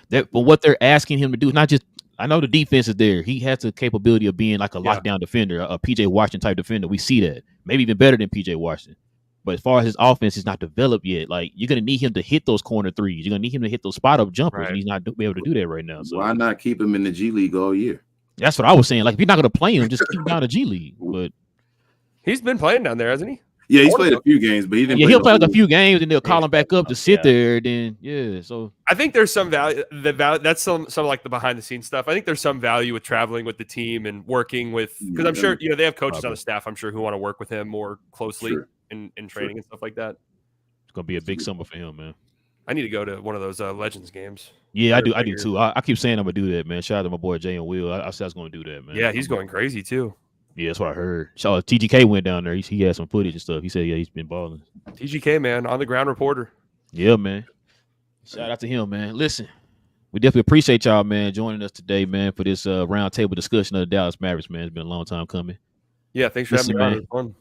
that. But what they're asking him to do is not just. I know the defense is there. He has the capability of being like a lockdown defender, a PJ Washington type defender. We see that, maybe even better than PJ Washington. But as far as his offense is not developed yet, like you're gonna need him to hit those corner threes. You're gonna need him to hit those spot up jumpers, and he's not be able to do that right now. So why not keep him in the G League all year? That's what I was saying. Like if you're not gonna play him, just keep him down the G League. But he's been playing down there, hasn't he? Yeah, he's played a few games, but he didn't. Yeah, he'll play like a few games, and they'll call him back up to sit there. Then so I think there's some value. That's some like the behind the scenes stuff. I think there's some value with traveling with the team and working with because I'm sure they have coaches on the staff. I'm sure who want to work with him more closely in training and stuff like that. It's gonna be a big summer for him, man. I need to go to one of those Legends games. Yeah, I do too. I keep saying I'm gonna do that, man. Shout out to my boy Jay and Will. I said I was gonna do that, man. Yeah, he's going crazy too. Yeah, that's what I heard. So TGK went down there. He had some footage and stuff. He said, he's been balling. TGK, man, on the ground reporter. Yeah, man. Shout out to him, man. Listen, we definitely appreciate y'all, man, joining us today, man, for this roundtable discussion of the Dallas Mavericks, man. It's been a long time coming. Yeah, thanks for having me on. It was fun.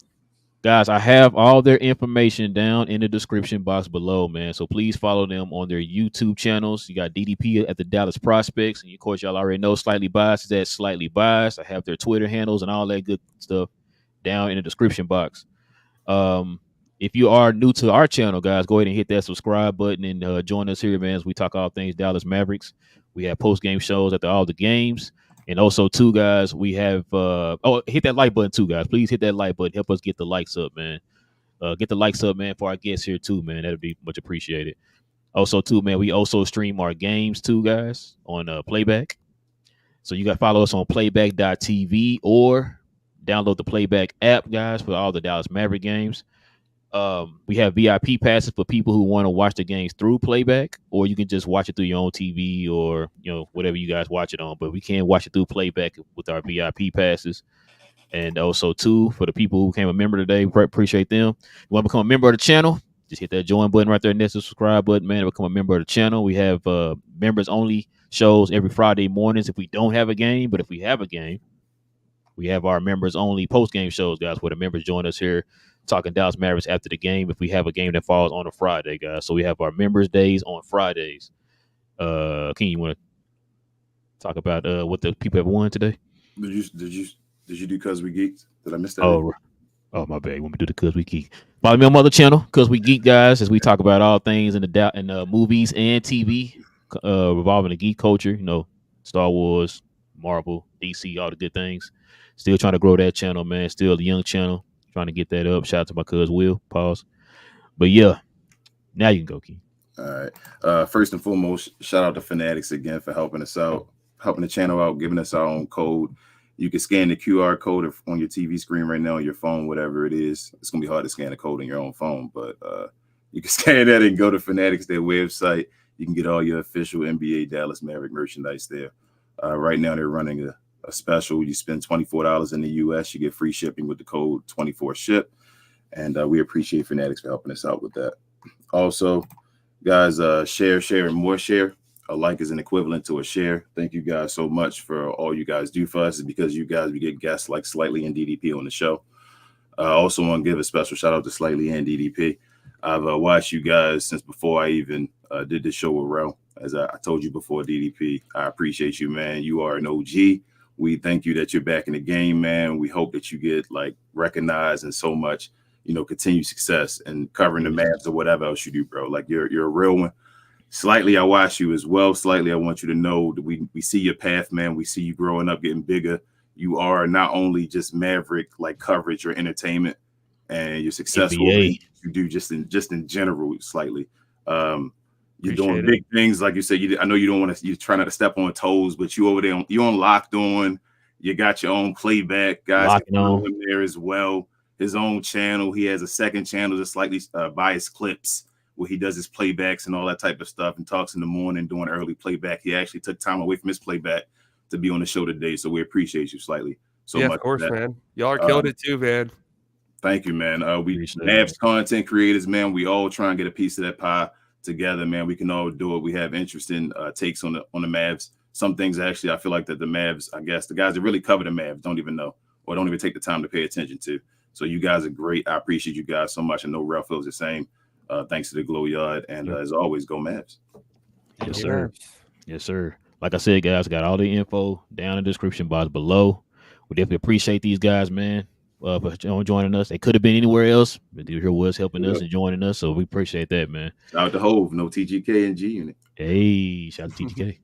Guys, I have all their information down in the description box below, man. So please follow them on their YouTube channels. You got DDP at the Dallas Prospects. And of course, y'all already know Slightly Biased is at Slightly Biased. I have their Twitter handles and all that good stuff down in the description box. If you are new to our channel, guys, go ahead and hit that subscribe button and join us here, man, as we talk all things Dallas Mavericks. We have post-game shows after all the games. And also, too, guys, we have hit that like button, too, guys. Please hit that like button. Help us get the likes up, man. Get the likes up, man, for our guests here, too, man. That'd be much appreciated. Also, too, man, we also stream our games, too, guys, on Playback. So you got to follow us on playback.tv or download the Playback app, guys, for all the Dallas Maverick games. We have VIP passes for people who want to watch the games through Playback, or you can just watch it through your own TV or, whatever you guys watch it on. But we can watch it through Playback with our VIP passes. And also, too, for the people who became a member today, we appreciate them. You want to become a member of the channel? Just hit that join button right there next to the subscribe button, man, and become a member of the channel. We have members-only shows every Friday mornings if we don't have a game. But if we have a game, we have our members-only post-game shows, guys, where the members join us here talking Dallas Mavericks after the game if we have a game that falls on a Friday, guys. So we have our members days on Fridays. King, you want to talk about what the people have won today? Did you do Cuz We Geeked? Did I miss that? Oh, my bad. You want me to do the Cuz We Geek? Follow me on my other channel, Cuz We Geek, guys, as we talk about all things in the movies and TV revolving the geek culture, Star Wars, Marvel, DC, all the good things. Still trying to grow that channel, man. Still a young channel. Trying to get that up. Shout out to my cuz Will. Pause. But yeah, now you can go, King. All right. First and foremost, shout out to Fanatics again for helping us out, helping the channel out, giving us our own code. You can scan the QR code on your TV screen right now, on your phone, whatever it is. It's gonna be hard to scan the code on your own phone, but you can scan that and go to Fanatics, their website. You can get all your official NBA Dallas Maverick merchandise there. Right now, they're running a special. You spend $24 in the U.S., you get free shipping with the code 24SHIP. And we appreciate Fanatics for helping us out with that. Also, guys, share, and more share. A like is an equivalent to a share. Thank you guys so much for all you guys do for us. It's because you guys, we get guests like Slightly and DDP on the show. I also want to give a special shout out to Slightly and DDP. I've watched you guys since before I even did the show with Rel. As I told you before, DDP, I appreciate you, man. You are an OG. We thank you that you're back in the game, man. We hope that you get like recognized and so much, continued success and covering the Mavs or whatever else you do, bro. Like you're a real one. Slightly, I watch you as well. Slightly, I want you to know that we see your path, man. We see you growing up, getting bigger. You are not only just Maverick like coverage or entertainment, and you're successful. You do just in general. Slightly, you're doing big things, like you said. I know you don't want to. You try not to step on toes, but you over there. You on Locked On. You got your own playback, guys. On him there as well. His own channel. He has a second channel, just Slightly Biased Clips, where he does his playbacks and all that type of stuff and talks in the morning doing early playback. He actually took time away from his playback to be on the show today. So we appreciate you Slightly so much. Of course, man. Y'all are killing it too, man. Thank you, man. We Mavs content creators, man. We all try and get a piece of that pie together, man. We can all do it. We have interesting takes on the Mavs. Some things actually I feel like that the Mavs, I guess the guys that really cover the Mavs don't even know or don't even take the time to pay attention to. So you guys are great. I appreciate you guys so much. I know Ralph feels the same. Thanks to the Glow Yard, and as always, go Mavs. Yes, sir. Yes, sir. Like I said, guys, got all the info down in the description box below. We definitely appreciate these guys, man, for joining us. They could have been anywhere else, but here was helping us and joining us, so we appreciate that, man. Shout out to Hove, no TGK and G Unit. Hey, shout out to TGK.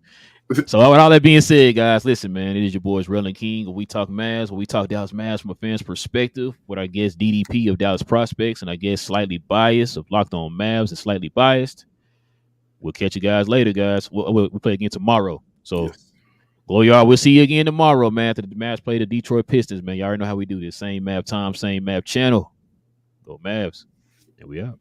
So with all that being said, guys, listen, man, it is your boys Rel and King. When we talk Mavs, when we talk Dallas Mavs from a fan's perspective, with our guest DDP of Dallas Prospects and I guess Slightly Biased of Locked On Mavs and Slightly Biased. We'll catch you guys later, guys. We'll play again tomorrow. So, Glow Yard, we'll see you again tomorrow, man, after the Mavs play the Detroit Pistons, man. Y'all already know how we do this. Same Mav time, same Mav channel. Go Mavs. There we are.